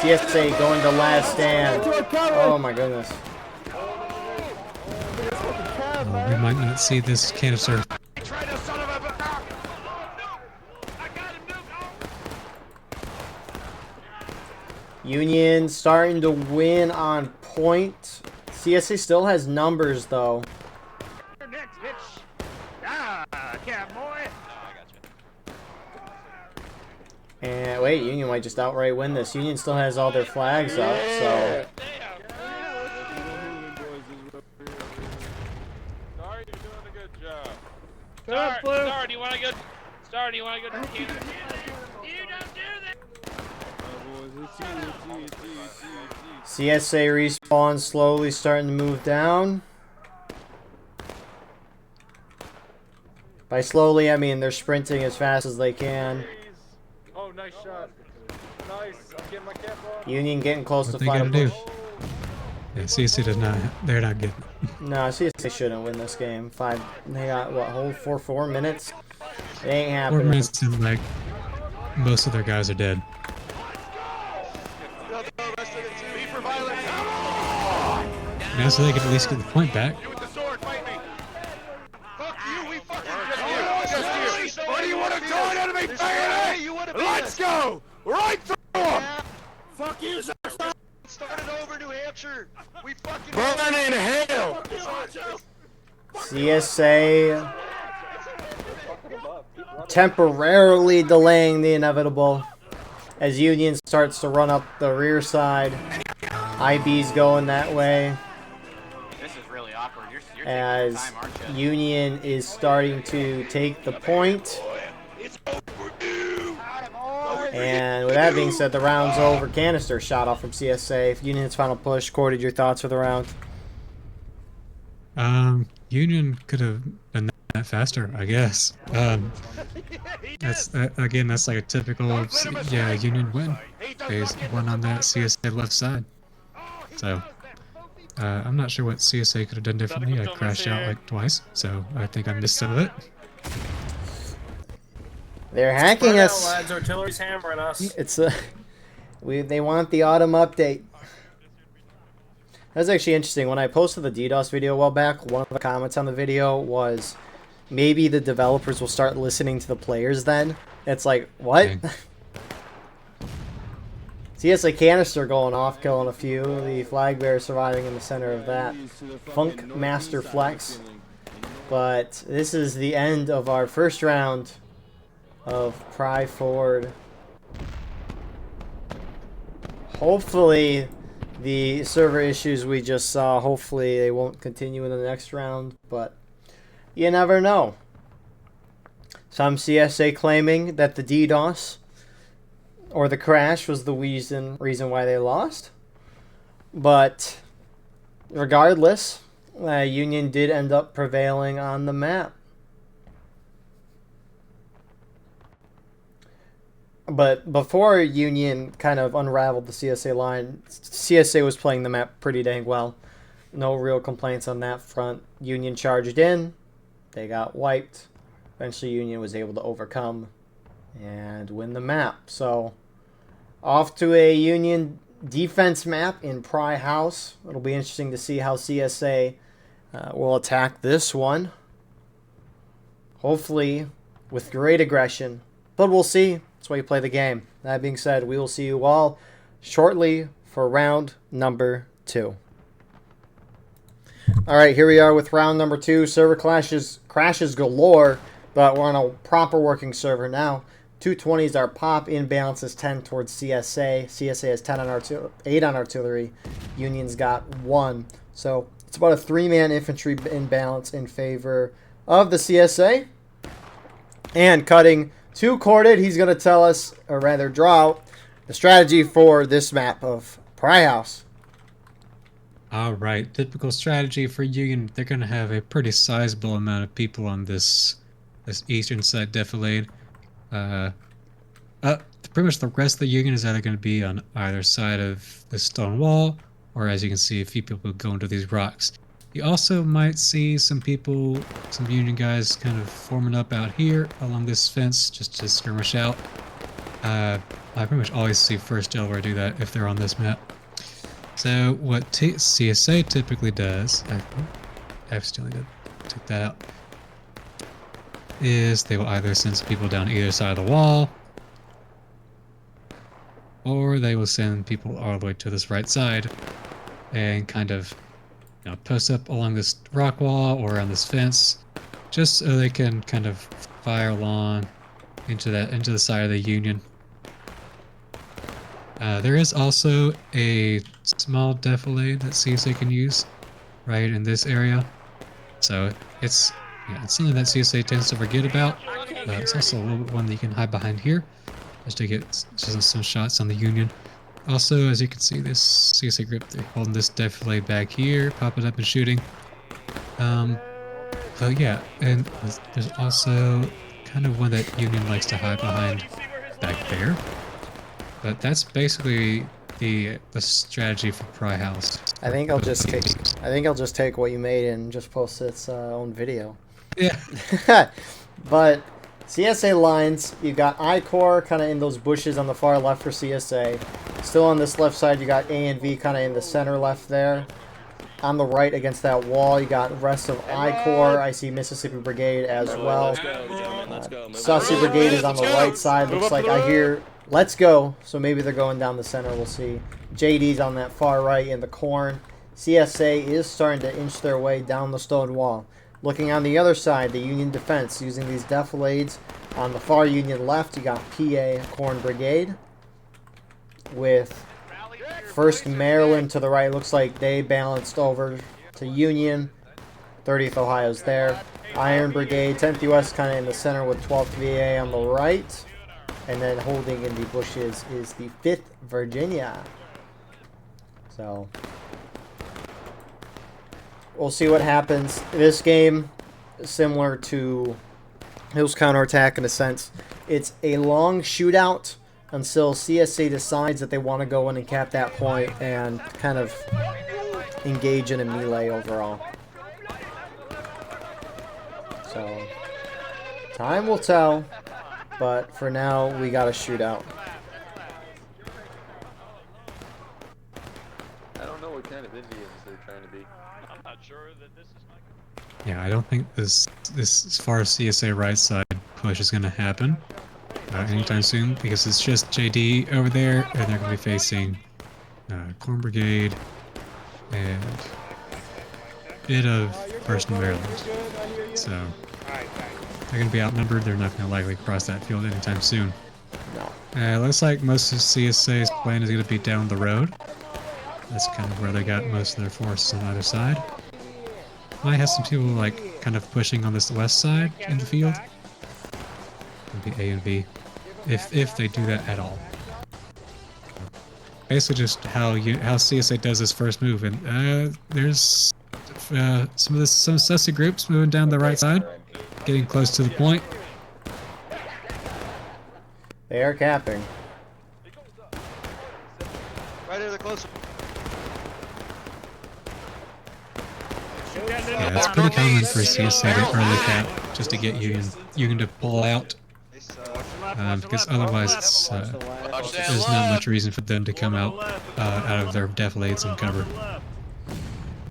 CSA going to last stand. Oh my goodness. Oh, we might not see this canister. Union starting to win on point. CSA still has numbers though. Next, bitch. Ah, cowboy. And wait, Union might just outright win this. Union still has all their flags up, so. Sorry, you're doing a good job. Star, do you want to go? Star, do you want to go to Canada? You don't do that. CSA respawn slowly starting to move down. By slowly, I mean they're sprinting as fast as they can. Oh, nice shot. Nice. get my cap off. Union getting close What to they final gotta do? push. Yeah, CSA does not. They're not getting it. No, CSA shouldn't win this game. They got what, whole 4 minutes? It ain't 4 happening. minutes and like most of their guys are dead. Now, so they can at least get the point back. You with the sword, fight me. Fuck you, we fucking Just you. What do you want to join enemy fire? Let's go! Right through them! Fuck you, sir. started over New Hampshire. We fucking Burn in hell! CSA temporarily delaying the inevitable as Union starts to run up the rear side. IB's going that way This is really awkward. You're taking your as time, aren't you? Union is starting to take the point. And with that being said, the round's over. Canister shot off from CSA. Union's final push. Corded, your thoughts for the round? Union could have been that faster, I guess. That's again, that's like a typical Union win. They won on that CSA left side. So I'm not sure what CSA could have done differently. I crashed out like twice, so I think I missed some of it. They're hacking us. Lads, artillery's hammering us. It's they want the autumn update. That's actually interesting. When I posted the DDoS video a while back, one of the comments on the video was, maybe the developers will start listening to the players then. It's like, what? Okay. CSA canister going off, killing a few. The flag bearer surviving in the center of that. Funk Master Flex. But this is the end of our first round of Pry Ford. Hopefully the server issues we just saw, hopefully they won't continue in the next round, but you never know. Some CSA claiming that the DDoS or the crash was the reason why they lost. But regardless, Union did end up prevailing on the map. But before Union kind of unraveled the CSA line, CSA was playing the map pretty dang well. No real complaints on that front. Union charged in. They got wiped. Eventually Union was able to overcome and win the map. So off to a Union defense map in Pry House. It'll be interesting to see how CSA will attack this one. Hopefully with great aggression. But we'll see. That's why you play the game. That being said, we will see you all shortly for round number 2. Alright, here we are with round number 2. Server crashes galore, but we're on a proper working server now. 220s are pop, inbalance is 10 towards CSA. CSA has 10 on 8 on artillery. Union's got 1. So it's about a 3-man infantry imbalance in favor of the CSA. And cutting to Corded, he's going to tell us, or rather draw out, the strategy for this map of Pry House. Alright, typical strategy for Union. They're going to have a pretty sizable amount of people on this eastern side defilade. Pretty much the rest of the Union is either going to be on either side of the stone wall, or as you can see, a few people go into these rocks. You also might see some people, some Union guys kind of forming up out here along this fence just to skirmish out. I pretty much always see 1st Delaware do that if they're on this map. So what CSA typically does, I accidentally took that out, is they will either send some people down either side of the wall, or they will send people all the way to this right side and kind of post up along this rock wall or on this fence, just so they can kind of fire along into the side of the Union. There is also a small defilade that CSA can use right in this area, so it's something that CSA tends to forget about. It's also a little bit one that you can hide behind here, just to get some shots on the Union. Also, as you can see, this CSA group, they're holding this defilade back here, popping up and shooting. But yeah, and there's also kind of one that Union likes to hide behind back there. But that's basically the strategy for Pry House. I think I'll just take what you made and just post its own video. Yeah. But CSA lines, you got I-Core kind of in those bushes on the far left for CSA. Still on this left side, you got A and V kind of in the center left there. On the right against that wall, you got the rest of I-Core. I see Mississippi Brigade as well. Sussy Brigade is on the right side. Looks like I hear let's go. So maybe they're going down the center. We'll see. JD's on that far right in the corn. CSA is starting to inch their way down the stone wall. Looking on the other side, the Union defense using these defilades. On the far Union left, you got PA Corn Brigade with 1st Maryland to the right. Looks like they balanced over to Union. 30th Ohio's there. Iron Brigade, 10th U.S. kind of in the center with 12th VA on the right. And then holding in the bushes is the 5th Virginia. So we'll see what happens. This game, similar to Hill's counterattack in a sense, it's a long shootout until CSA decides that they want to go in and cap that point and kind of engage in a melee overall. So time will tell, but for now we got a shootout. I don't know what kind of Indians they're trying to be. I'm not sure that this is my... Yeah, I don't think this as far as CSA right side push is going to happen anytime soon, because it's just JD over there, and they're going to be facing Corn Brigade and a bit of 1st Maryland. So they're going to be outnumbered. They're not going to likely cross that field anytime soon. No. Looks like most of CSA's plan is going to be down the road. That's kind of where they got most of their forces on either side. Might have some people like kind of pushing on this west side in the field. It'll be A and B, if they do that at all. Basically, just how CSA does this first move, and there's some sussy groups moving down the right side, getting close to the point. They are capping. Right there, they're close. Yeah, it's pretty common for CSA to early cap just to get Union to pull out, because otherwise it's, there's not much reason for them to come out of their defilades and cover.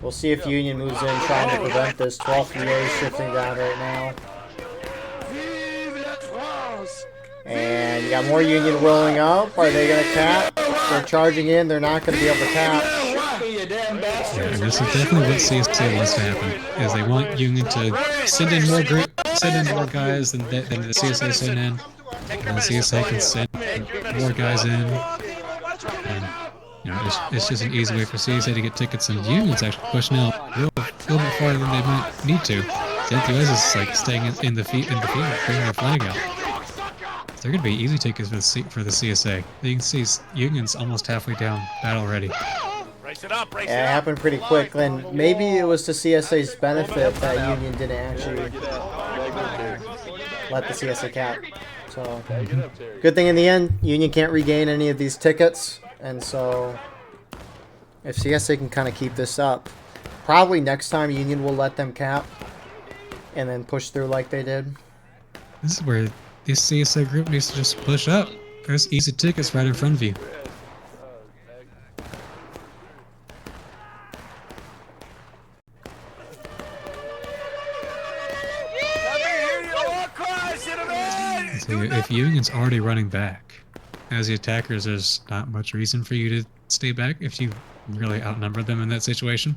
We'll see if Union moves in trying to prevent this. 12th VA shifting down right now. And you got more Union rolling up. Are they going to cap? They're charging in. They're not going to be able to cap. Yeah, and this is definitely what CSA wants to happen, is they want Union to send in more guys than the CSA send in, and the CSA can send more guys in, and it's just an easy way for CSA to get tickets, and Union's actually pushing out a little bit farther than they might need to. 10th US is like staying in the field, bringing their flag out. They're going to be easy tickets for the CSA. You can see Union's almost halfway down battle ready. Yeah, it happened pretty quick. Then maybe it was to CSA's benefit that Union didn't actually let the CSA cap. So, good thing in the end, Union can't regain any of these tickets. And so, if CSA can kind of keep this up, probably next time Union will let them cap and then push through like they did. This is where this CSA group needs to just push up. There's easy tickets right in front of you. So if Union's already running back, as the attackers, there's not much reason for you to stay back if you really outnumber them in that situation.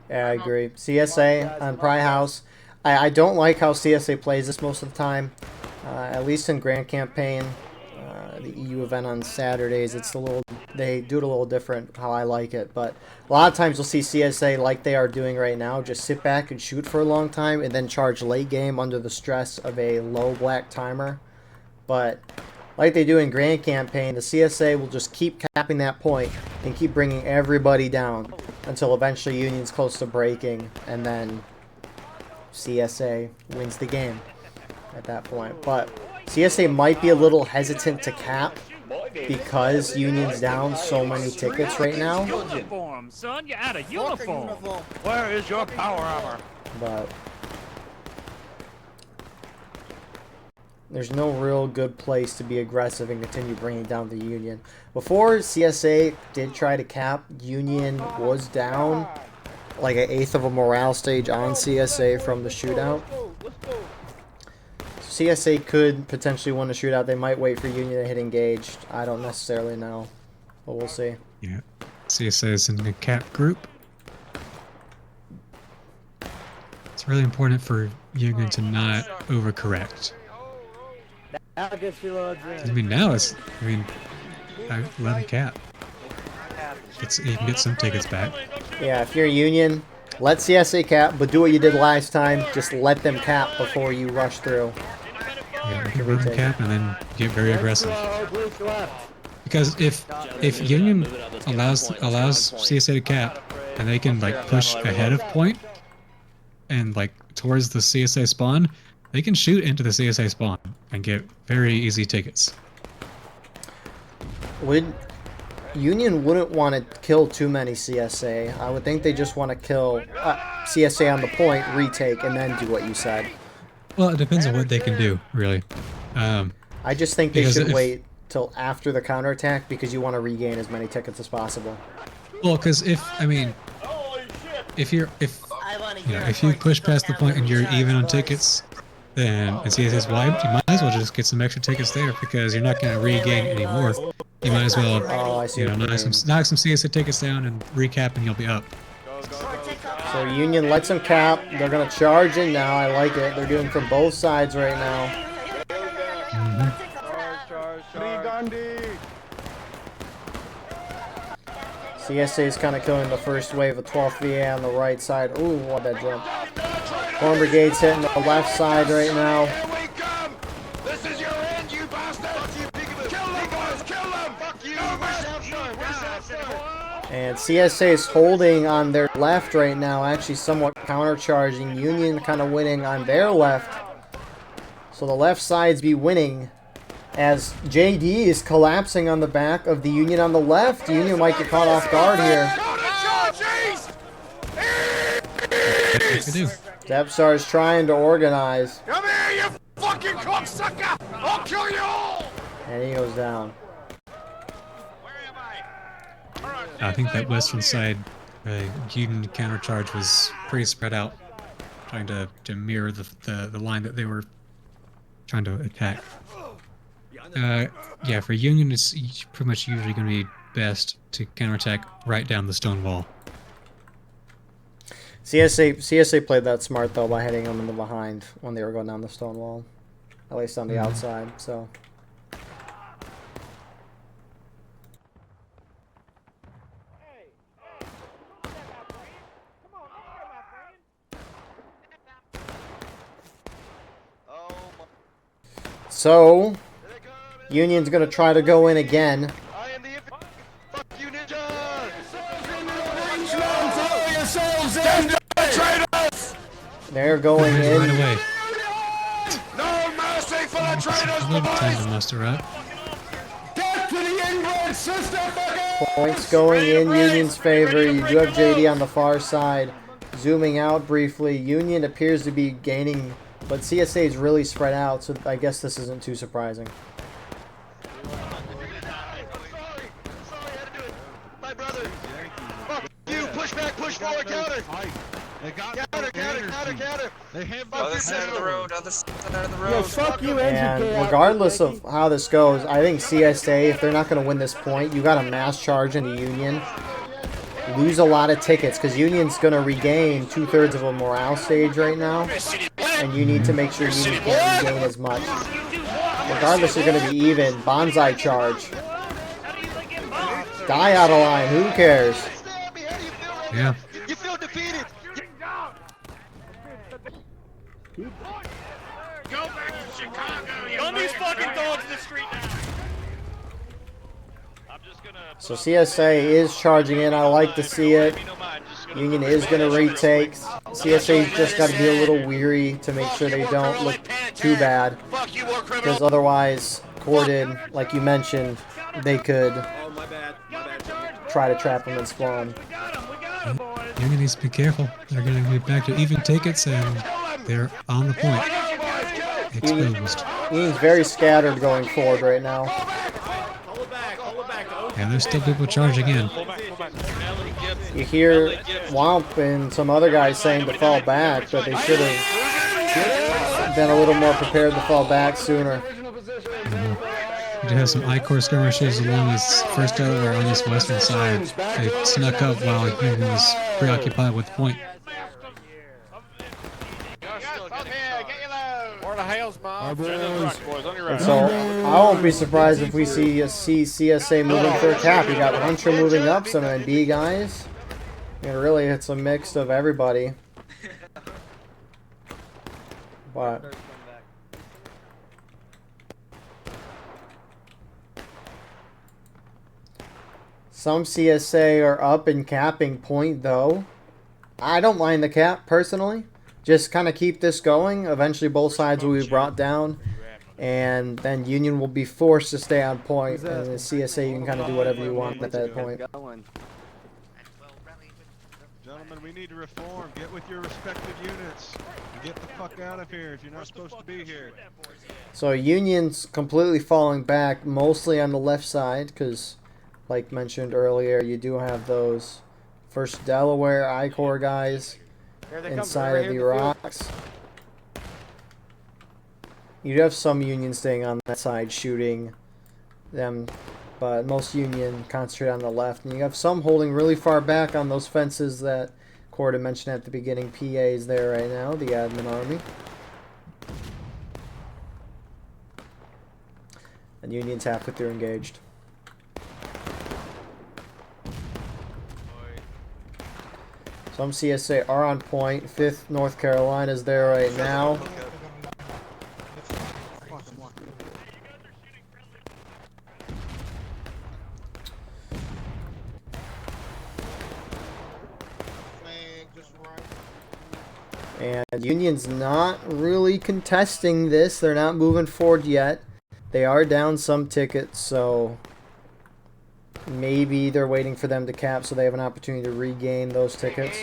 Yeah, I agree. CSA on Pry House. I don't like how CSA plays this most of the time. At least in Grand Campaign, the EU event on Saturdays, they do it a little different how I like it. But a lot of times you'll see CSA, like they are doing right now, just sit back and shoot for a long time and then charge late game under the stress of a low black timer. But like they do in Grand Campaign, the CSA will just keep capping that point and keep bringing everybody down until eventually Union's close to breaking, and then CSA wins the game at that point. But CSA might be a little hesitant to cap because Union's down so many tickets right now. Uniform, son, you're out of uniform. Where is your power armor? But there's no real good place to be aggressive and continue bringing down the Union. Before CSA did try to cap, Union was down like an eighth of a morale stage on CSA from the shootout. CSA could potentially win a shootout. They might wait for Union to hit engaged. I don't necessarily know, but we'll see. Yeah, CSA is in the cap group. It's really important for Union to not overcorrect. I mean, now it's, I let him cap. You can get some tickets back. Yeah, if you're Union, let CSA cap, but do what you did last time. Just let them cap before you rush through. Yeah, you can let them cap and then get very aggressive. Because if Union allows CSA to cap, and they can like push ahead of point and like towards the CSA spawn, they can shoot into the CSA spawn and get very easy tickets. Union wouldn't want to kill too many CSA. I would think they just want to kill CSA on the point, retake, and then do what you said. Well, it depends on what they can do, really. I just think they should wait till after the counterattack because you want to regain as many tickets as possible. Well, because if you push past the point and you're even on tickets, then and CSA's wiped, you might as well just get some extra tickets there because you're not going to regain any more. You might as well, knock some CSA tickets down and recap, and you'll be up. So Union lets them cap. They're going to charge in now. I like it. They're doing from both sides right now. CSA is kind of killing the first wave of 12th VA on the right side. Ooh, what that jump. Horn Brigade's hitting the left side right now. Here we come! This is your end, you bastards! Kill them, boys! Kill them! Fuck you! And CSA is holding on their left right now, actually somewhat countercharging. Union kind of winning on their left. So the left sides be winning as JD is collapsing on the back of the Union on the left. Union might get caught off guard here. Depstar is trying to organize. Come here, you fucking cocksucker! I'll kill you all! And he goes down. I think that western side Union countercharge was pretty spread out, trying to mirror the line that they were trying to attack. Yeah, for Union, it's pretty much usually going to be best to counterattack right down the stone wall. CSA played that smart though by hitting them in the behind when they were going down the stone wall, at least on the outside. So. So, Union's going to try to go in again. They're going in. Right away. No mercy for the traitors, boys! Time to muster up. Get to the inbred sister fucker! Points going in Union's favor. You do have JD on the far side. Zooming out briefly, Union appears to be gaining, but CSA is really spread out, so I guess this isn't too surprising. My brother. Fuck you. Push back. Push forward. Counter. Counter. They have other side of the road. Other side of the road. Yo, fuck you, And regardless of how this goes, I think CSA, if they're not going to win this point, you got to mass charge into Union. Lose a lot of tickets because Union's going to regain 2/3 of a morale stage right now, and you need to make sure Union can't regain as much. Regardless, you're going to be even. Bonsai charge. Die out of line. Who cares? Yeah. You feel defeated. Go back to Chicago. Run these fucking dogs in the street now. So CSA is charging in. I like to see it. Union is going to retake. CSA's just got to be a little weary to make sure they don't look too bad. Because otherwise, Corded, like you mentioned, they could Oh, my bad. My bad, Johnny. try to trap them and spawn. Union needs to be careful. They're going to be back to even tickets, and they're on the point. Exposed. Union's very scattered going forward right now. Hold it back. Hold it back. Yeah, there's still people charging in. You hear Womp and some other guys saying to fall back, but they should have been a little more prepared to fall back sooner. We do have some I-Corps skirmishes along this first Delaware on this western side. They snuck up while Union was preoccupied with the point. Where the hell's mom? Boys, on your right. And so I won't be surprised if we see CSA moving for a cap. You got Hunter moving up, some NB guys. And really, it's a mix of everybody. But some CSA are up and capping point, though. I don't mind the cap, personally. Just kind of keep this going. Eventually, both sides will be brought down. And then Union will be forced to stay on point. And the CSA, you can kind of do whatever you want at that point. Gentlemen, we need to reform. Get with your respective units. And get the fuck out of here if you're not supposed to be here. So Union's completely falling back, mostly on the left side, because, like mentioned earlier, you do have those first Delaware I-Corps guys inside of the rocks. You do have some Union staying on that side shooting them, but most Union concentrate on the left. And you have some holding really far back on those fences that Corda mentioned at the beginning. PA is there right now, the admin army. And Union's halfway through engaged. Some CSA are on point. 5th North Carolina is there right now. And Union's not really contesting this. They're not moving forward yet. They are down some tickets, so maybe they're waiting for them to cap so they have an opportunity to regain those tickets.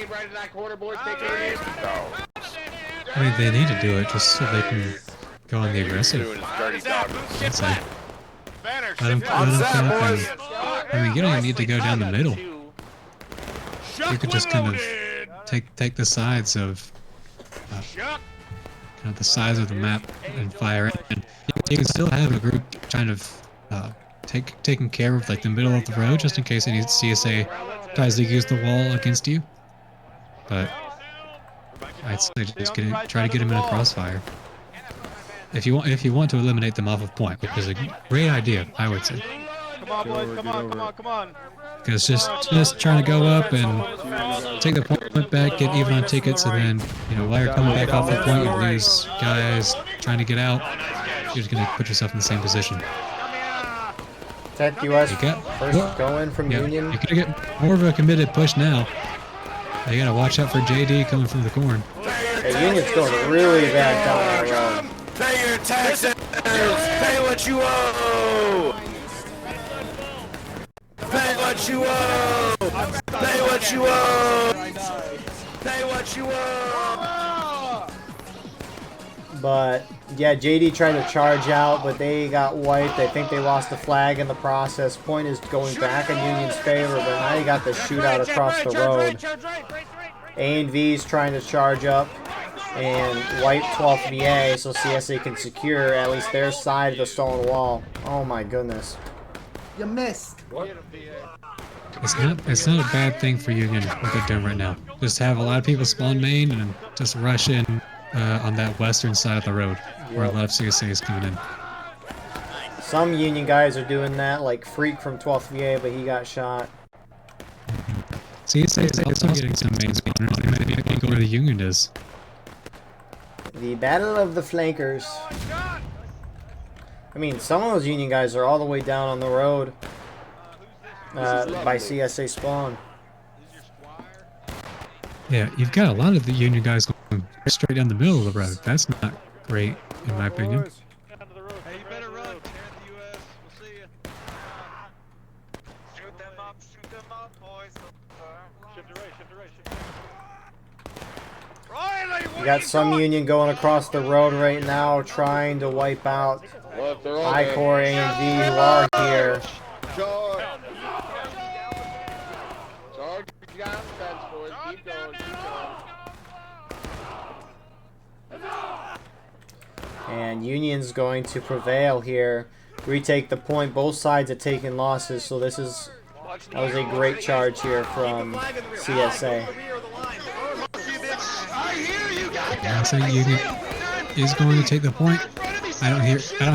I mean, they need to do it just so they can go on the aggressive side. Let them cap, and I mean, you don't even need to go down the middle. You could just kind of take the sides of kind of the size of the map and fire in. You can still have a group kind of taking care of like the middle of the road just in case any CSA tries to use the wall against you. But I'd say just try to get them in a crossfire. If you want to eliminate them off of point, which is a great idea, I would say. Come on, boys. Come on, come on, come on. Because just trying to go up and take the point back, get even on tickets, and then, you know, while you're coming back off the point, you lose guys trying to get out. You're just going to put yourself in the same position. Tech US first going from Union. You're going to get more of a committed push now. You got to watch out for JD coming from the corn. Yeah, Union's going really bad down that road. Pay your taxes! Pay what you owe! Pay what you owe! Pay what you owe! Pay what you owe! But yeah, JD tried to charge out, but they got wiped. I think they lost the flag in the process. Point is going back in Union's favor, but now you got the shootout across the road. A&V's trying to charge up and wipe 12th VA so CSA can secure at least their side of the stone wall. Oh my goodness. You missed. It's not a bad thing for Union what they're doing right now. Just have a lot of people spawn main and just rush in on that western side of the road where a lot of CSA is coming in. Some Union guys are doing that, like Freak from 12th VA, but he got shot. CSA is also getting some main spawners. Maybe I can go where the Union is. The Battle of the Flankers. I mean, some of those Union guys are all the way down on the road by CSA spawn. Yeah, you've got a lot of the Union guys going straight down the middle of the road. That's not great, in my opinion. Hey, you better run. Tear the US. We'll see you. got some Union going across the road right now, trying to wipe out I-Corps A&V who are here. Charge! Charge down the fence, boys. Keep going, keep going. And Union's going to prevail here. Retake the point. Both sides have taken losses, so that was a great charge here from CSA. I say Union is going to take the point. I don't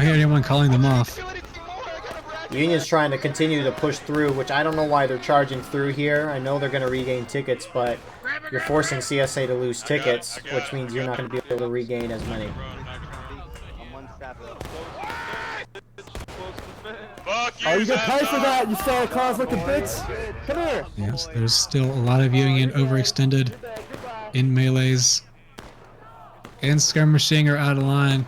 hear anyone calling them off. Union's trying to continue to push through, which I don't know why they're charging through here. I know they're going to regain tickets, but you're forcing CSA to lose tickets, which means you're not going to be able to regain as many. Oh, you get paid for that, you Santa Claus looking bitch! Come here! Yes, there's still a lot of Union overextended in melees. And skirmishing are out of line.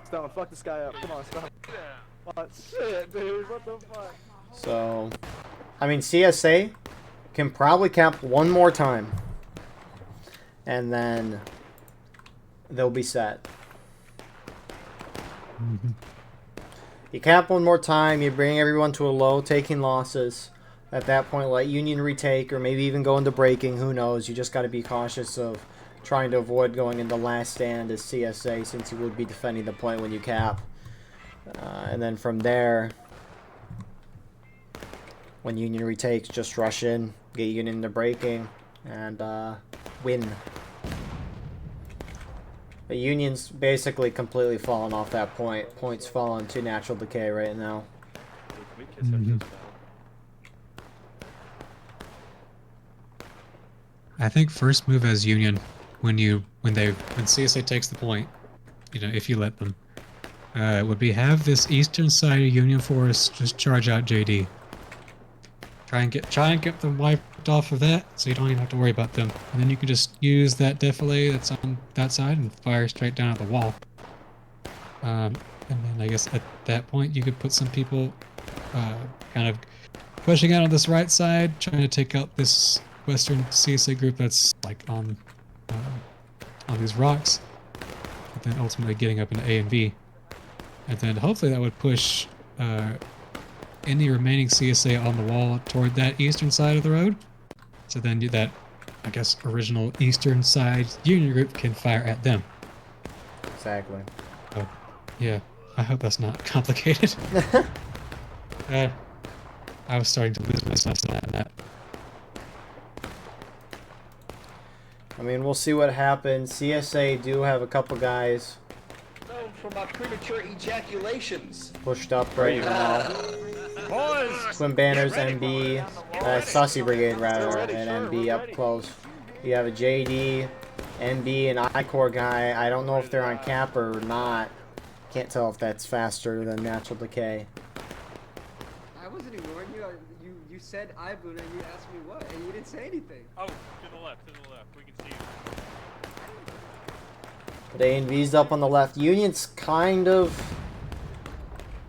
Stop, fuck this guy up. Come on, stop. Oh, shit, dude, what the fuck? So, I mean, CSA can probably cap one more time. And then they'll be set. You cap one more time, you bring everyone to a low, taking losses. At that point, let Union retake, or maybe even go into breaking, who knows. You just got to be cautious of trying to avoid going into last stand as CSA, since you would be defending the point when you cap. And then from there, when Union retakes, just rush in, get Union into breaking, and win. The Union's basically completely fallen off that point. Points fallen to natural decay right now. I think first move as Union when CSA takes the point, you know, if you let them, would be have this eastern side of Union Force just charge out JD. Try and get them wiped off of that, so you don't even have to worry about them. And then you can just use that defilade that's on that side and fire straight down at the wall. And then I guess at that point you could put some people kind of pushing out on this right side, trying to take out this western CSA group that's like on these rocks, and then ultimately getting up into A and B. And then hopefully that would push any remaining CSA on the wall toward that eastern side of the road. So then that, I guess, original eastern side Union group can fire at them. Exactly. Oh, yeah. I hope that's not complicated. I was starting to lose myself in that. I mean, we'll see what happens. CSA do have a couple guys For my premature ejaculations. pushed up right now. Boys! Twin Banners, MB, Sussy Brigade rather, and MB up close. You have a JD, MB, and I-Corps guy. I don't know if they're on cap or not. Can't tell if that's faster than natural decay. I wasn't ignoring you. You said Ibuna and you asked me what, and you didn't say anything. Oh, to the left, we can see you. But A&V's up on the left. Union's kind of...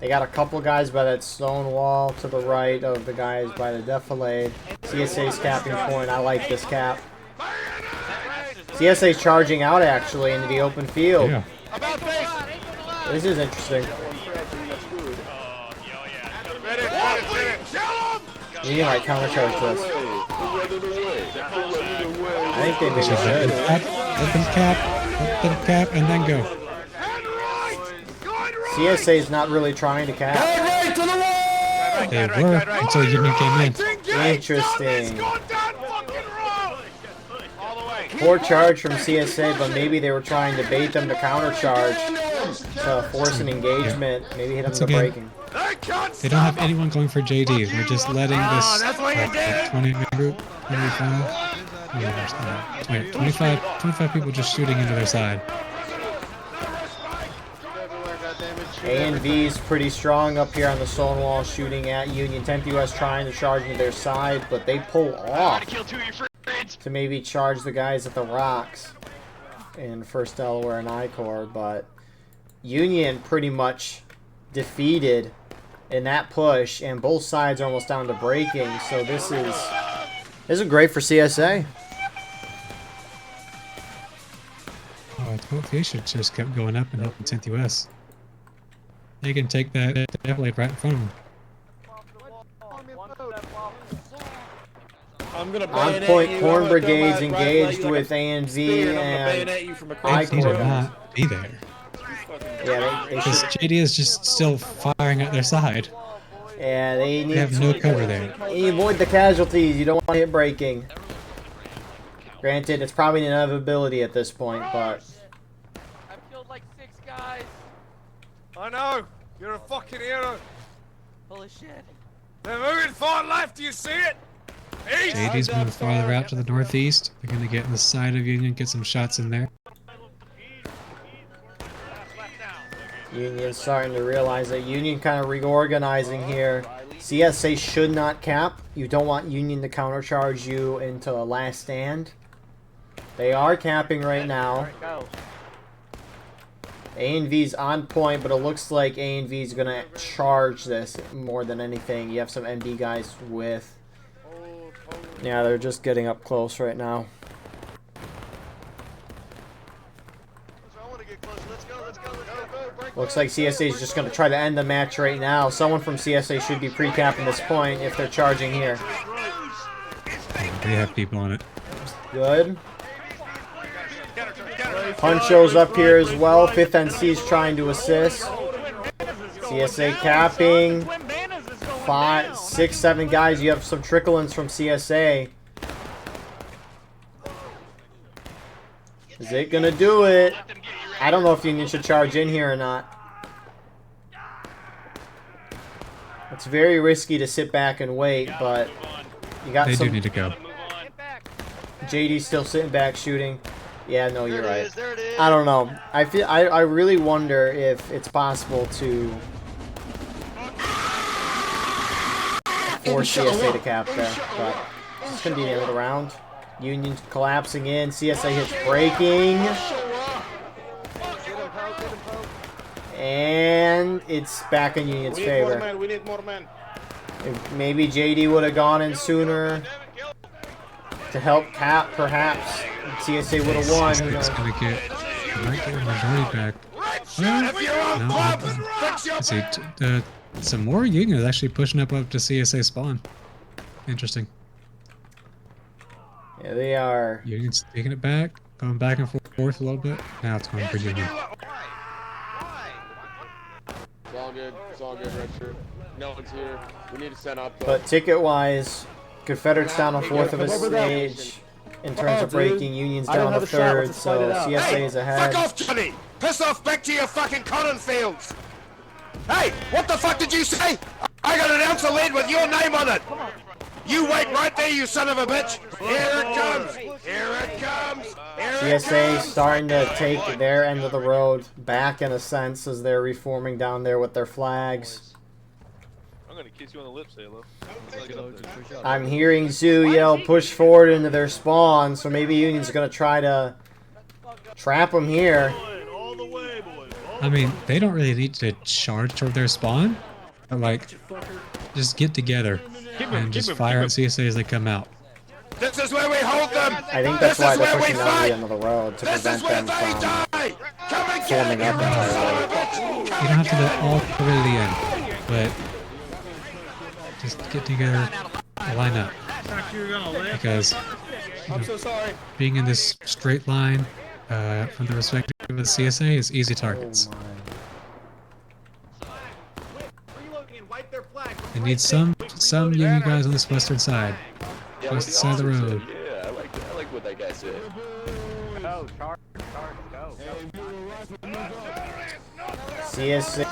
They got a couple guys by that stone wall to the right of the guys by the defilade. CSA's capping point. I like this cap. CSA's charging out actually into the open field. Yeah. This is interesting. Union might countercharge this. I think they should. Let them cap, and then go. CSA is not really trying to cap. They were until Union came in. Interesting. Poor charge from CSA, but maybe they were trying to bait them to countercharge to force an engagement. Maybe hit them to breaking. They don't have anyone going for JD. They're just letting this 20 group, 25 people just shooting into their side. A&V's pretty strong up here on the stone wall, shooting at Union. 10th US trying to charge into their side, but they pull off to maybe charge the guys at the rocks in 1st Delaware and I-Corps, but Union pretty much defeated in that push, and both sides are almost down to breaking, so this is great for CSA. Coefficient just kept going up and helping 10th US. They can take that definitely right in front of them. I'm gonna On bayonet point, you. Corn I'm gonna throw Brigades my right engaged leg with like A and V spear, and I'm gonna and bayonet you from They across I need to Corps. not be there. Yeah, they Because should. JD is just still firing at their side. Yeah, they They need have no cover there. You avoid the casualties. You don't want to hit breaking. Granted, it's probably an inevitability at this point, but I've killed like 6 guys. I know. You're a fucking hero. Holy shit. They're moving far left. Do you see it? East. JD's moving farther out to the northeast. They're going to get in the side of Union, get some shots in there. Union's starting to realize that Union kind of reorganizing here. CSA should not cap. You don't want Union to countercharge you into a last stand. They are capping right now. A&V's on point, but it looks like A&V's going to charge this more than anything. You have some MD guys with... Yeah, they're just getting up close right now. Looks like CSA is just going to try to end the match right now. Someone from CSA should be pre-capping this point if they're charging here. They have people on it. Good. Puncho's up here as well. 5th NC's trying to assist. CSA capping. 5, 6, 7 guys. You have some trickle-ins from CSA. Is it gonna do it? I don't know if Union should charge in here or not. It's very risky to sit back and wait, but you got They some... do need to go. JD's still sitting back shooting. Yeah, no, you're right. I don't know. I really wonder if it's possible to force CSA to cap there, but it's gonna be the end of the round. Union's collapsing in. CSA hits breaking. And it's back in Union's favor. We need more men. If maybe JD would have gone in sooner to help cap, perhaps CSA would have won. It's going to get... Might get a majority back. No, see, some more Union is actually pushing up to CSA spawn. Interesting. Yeah, they are. Union's taking it back, going back and forth a little bit. Now it's going for Union. It's all good. It's all good, Red Shirt. No one's here. We need to set up. But ticket-wise, Confederate's down a 4th of a stage. In terms of breaking, Union's down a 3rd, so CSA is ahead. Fuck off, Johnny! Piss off back to your fucking cotton fields! Hey, what the fuck did you say? I got an ounce of lead with your name on it! You wait right there, you son of a bitch! Here it comes! Here it comes! Here it CSA comes! starting to take their end of the road back in a sense as they're reforming down there with their flags. I'm gonna kiss you on the lips, Halo. I'm hearing Zoo yell push forward into their spawn, so maybe Union's gonna try to trap them here. I mean, they don't really need to charge toward their spawn. But, like, just get together and just fire at CSA as they come out. This is where we hold them! I think that's why they're pushing down the fight! end of the road to This is prevent where them they from die! Come and get forming me, up you entirely. son of a bitch! You don't have to go all the way to the end, but just get together, line up. Because I'm so sorry. being in this straight line from the perspective of the CSA is easy targets. They need some Union guys on this western side. Western side of the road. Yeah, I like what that guy said. Go, charge, go. CSA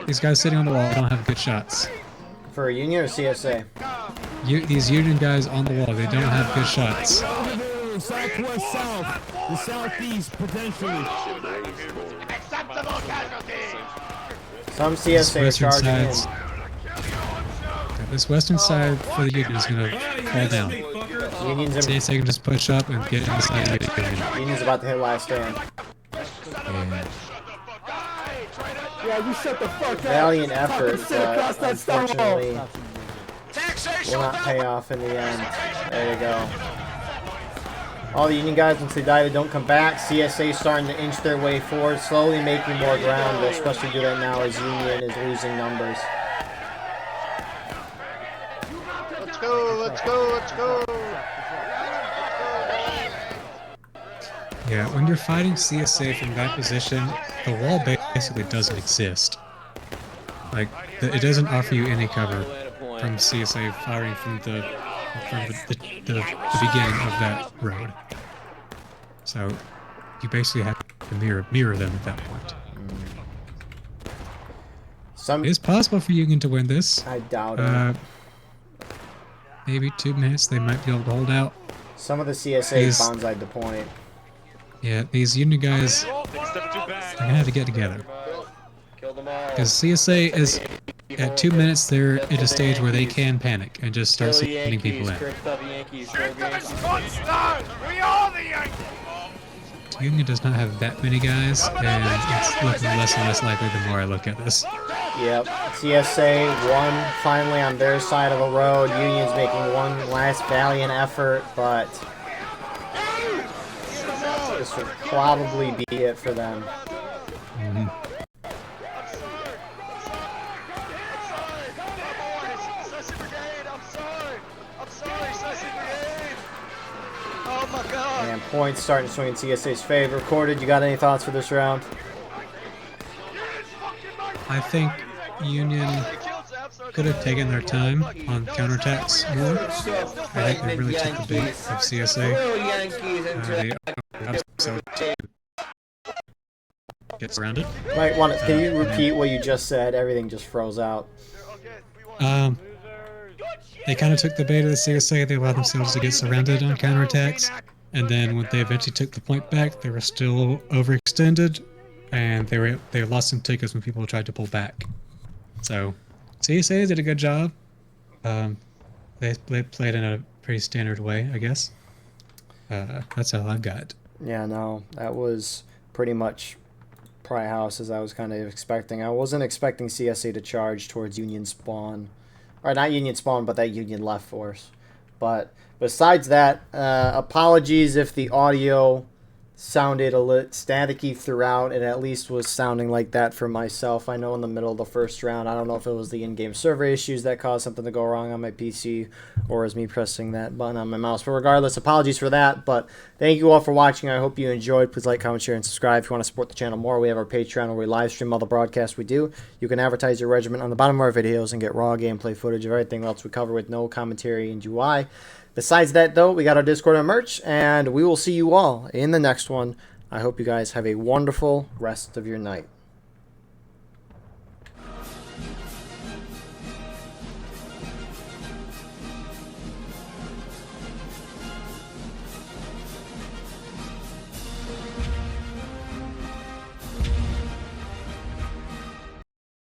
These guys sitting on the wall don't have good shots. for Union or CSA? These Union guys on the wall, they don't have good shots. Southwest south, the southeast potentially. Some This CSA are western charging in. side's this western side for the Union is gonna fall down. Union's, CSA can just push up and get inside the Union. Union's about to hit last stand. And Yeah, you shut the fuck up. Valiant effort, across but that stone wall. unfortunately will not pay off in the end. There you go. All the Union guys, once they die, they don't come back. CSA starting to inch their way forward, slowly making more ground. They'll especially do that now as Union is losing numbers. Let's go, let's go, let's go. Yeah, when you're fighting CSA from that position, the wall basically doesn't exist. Like, it doesn't offer you any cover from CSA firing from the beginning of that road. So, you basically have to mirror them at that point. It's possible for Union to win this. I doubt it. Maybe 2 minutes, they might be able to hold out. Some of the CSA bonsai'd the point. Yeah, these Union guys, they're gonna have to get together. Because CSA is, at 2 minutes, they're at a stage where they can panic and just start sending people in. Union does not have that many guys, and it's looking less and less likely the more I look at this. Yep, CSA won finally on their side of the road. Union's making one last valiant effort, but this would probably be it for them. And points starting to swing in CSA's favor. Corded, you got any thoughts for this round? I think Union could have taken their time on counterattacks more. I think they really took the bait of CSA. Get surrounded. Right, can you repeat what you just said? Everything just froze out. They kind of took the bait of the CSA. They allowed themselves to get surrounded on counterattacks. And then when they eventually took the point back, they were still overextended. And they lost some tickets when people tried to pull back. So, CSA did a good job. They played in a pretty standard way, I guess. That's all I've got. Yeah, no, that was pretty much Pry House as I was kind of expecting. I wasn't expecting CSA to charge towards Union Spawn. Or not Union Spawn, but that Union left force. But besides that, apologies if the audio sounded a little staticky throughout. It at least was sounding like that for myself. I know in the middle of the first round, I don't know if it was the in-game server issues that caused something to go wrong on my PC, or is me pressing that button on my mouse. But regardless, apologies for that. But thank you all for watching. I hope you enjoyed. Please like, comment, share, and subscribe if you want to support the channel more. We have our Patreon where we live stream all the broadcasts we do. You can advertise your regiment on the bottom of our videos and get raw gameplay footage of everything else we cover with no commentary and UI. Besides that, though, we got our Discord and merch, and we will see you all in the next one. I hope you guys have a wonderful rest of your night.